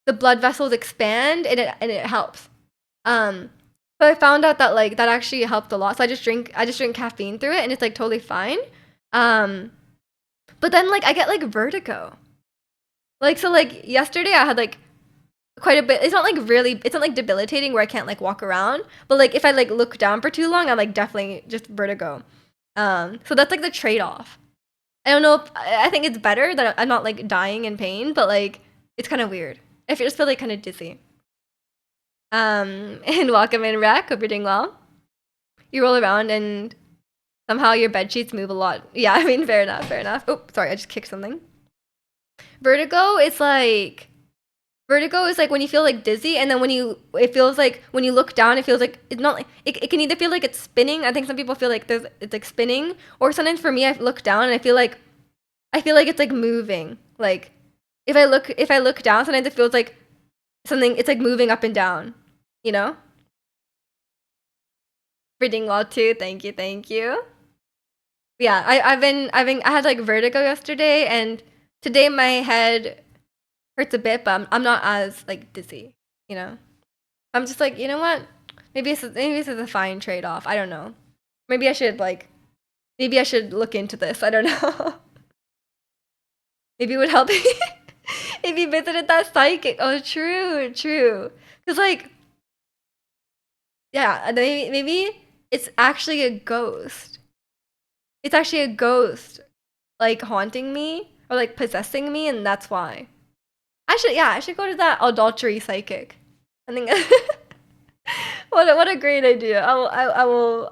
the blood vessels expand and it helps. So I found out that like that actually helped a lot. So I just drink caffeine through it and it's like totally fine. But then like I get like vertigo. Like so like yesterday I had like quite a bit. It's not like debilitating where I can't like walk around, but like if I like look down for too long, I'm like definitely just vertigo. So that's like the trade-off. I don't know if I think it's better that I'm not like dying in pain, but like it's kind of weird. I just feel like kind of dizzy. And welcome in, Rec. Hope you're doing well. You roll around and somehow your bed sheets move a lot. Yeah, I mean, fair enough, fair enough. Oh, sorry, I just kicked something. Vertigo is like when you feel like dizzy, and then it feels like when you look down, it feels like it's not like it can either feel like it's spinning. I think some people feel like it's like spinning, or sometimes for me, I look down and I feel like it's like moving. Like if I look down, sometimes it feels like something. It's like moving up and down. You know. Reading well too. Thank you, thank you. Yeah, I had like vertigo yesterday, and today my head hurts a bit, but I'm not as like dizzy, you know. I'm just like, you know what? Maybe this is a fine trade-off. I don't know. Maybe I should look into this. I don't know. Maybe it would help if you visited that psychic. Oh, true, true. Cause like, yeah, maybe it's actually a ghost. It's actually a ghost, like haunting me or like possessing me, and that's why. I should go to that adultery psychic. I think what a great idea. I will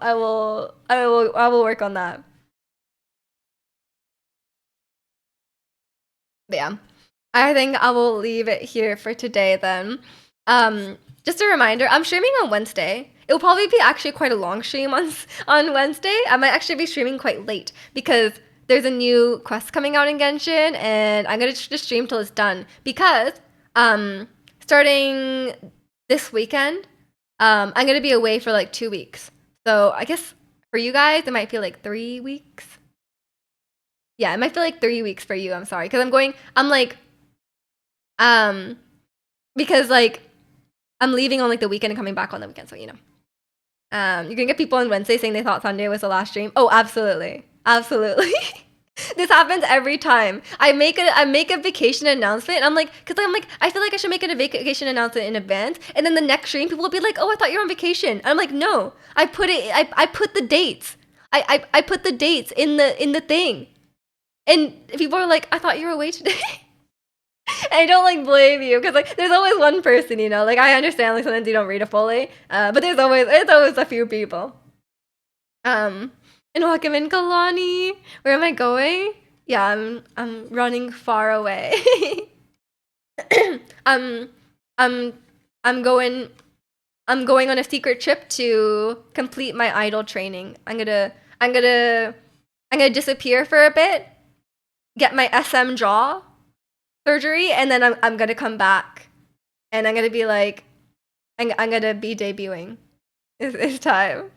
work on that. But yeah, I think I will leave it here for today then. Just a reminder, I'm streaming on Wednesday. It'll probably be actually quite a long stream on Wednesday. I might actually be streaming quite late because there's a new quest coming out in Genshin, and I'm gonna just stream till it's done because starting this weekend, I'm gonna be away for like 2 weeks. So I guess for you guys, it might feel like 3 weeks. Yeah, it might feel like 3 weeks for you. I'm sorry, because because like I'm leaving on like the weekend and coming back on the weekend, so you know. You're gonna get people on Wednesday saying they thought Sunday was the last stream. Oh, absolutely, absolutely. This happens every time. I make a vacation announcement. And I'm like, I feel like I should make a vacation announcement in advance. And then the next stream, people will be like, "Oh, I thought you were on vacation." And I'm like, "No, I put the dates. I put the dates in the thing, and people are like, I thought you were away today. I don't like blame you because like there's always one person, you know. Like I understand like sometimes you don't read it fully, but it's always a few people. And welcome in Kalani. Where am I going? Yeah, I'm running far away. I'm I'm I'm going on a secret trip to complete my idol training. I'm gonna disappear for a bit, get my SM jaw surgery, and then I'm gonna come back, and I'm gonna be like, I'm gonna be debuting. It's time.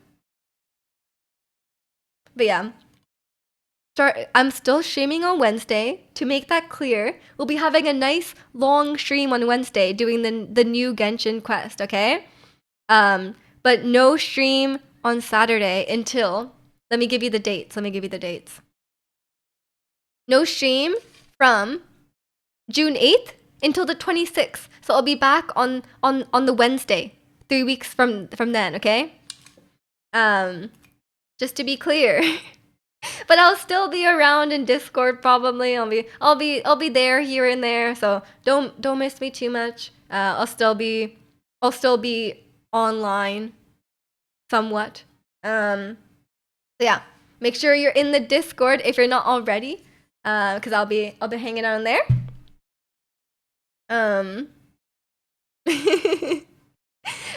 But yeah, I'm still streaming on Wednesday. To make that clear, we'll be having a nice long stream on Wednesday doing the new Genshin quest. Okay. But no stream on Saturday until. Let me give you the dates. No stream from June 8th until the 26th. So I'll be back on the Wednesday, 3 weeks from then, okay? Just to be clear. But I'll still be around in Discord probably. I'll be there here and there. So don't miss me too much. I'll still be online somewhat. So yeah, make sure you're in the Discord if you're not already. Cuz I'll be hanging out in there.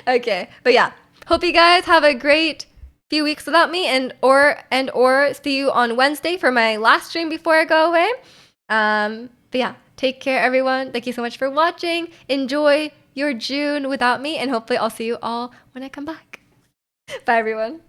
Okay, but yeah, hope you guys have a great few weeks without me, and or see you on Wednesday for my last stream before I go away. But yeah, take care everyone. Thank you so much for watching. Enjoy your June without me, and hopefully I'll see you all when I come back. Bye everyone.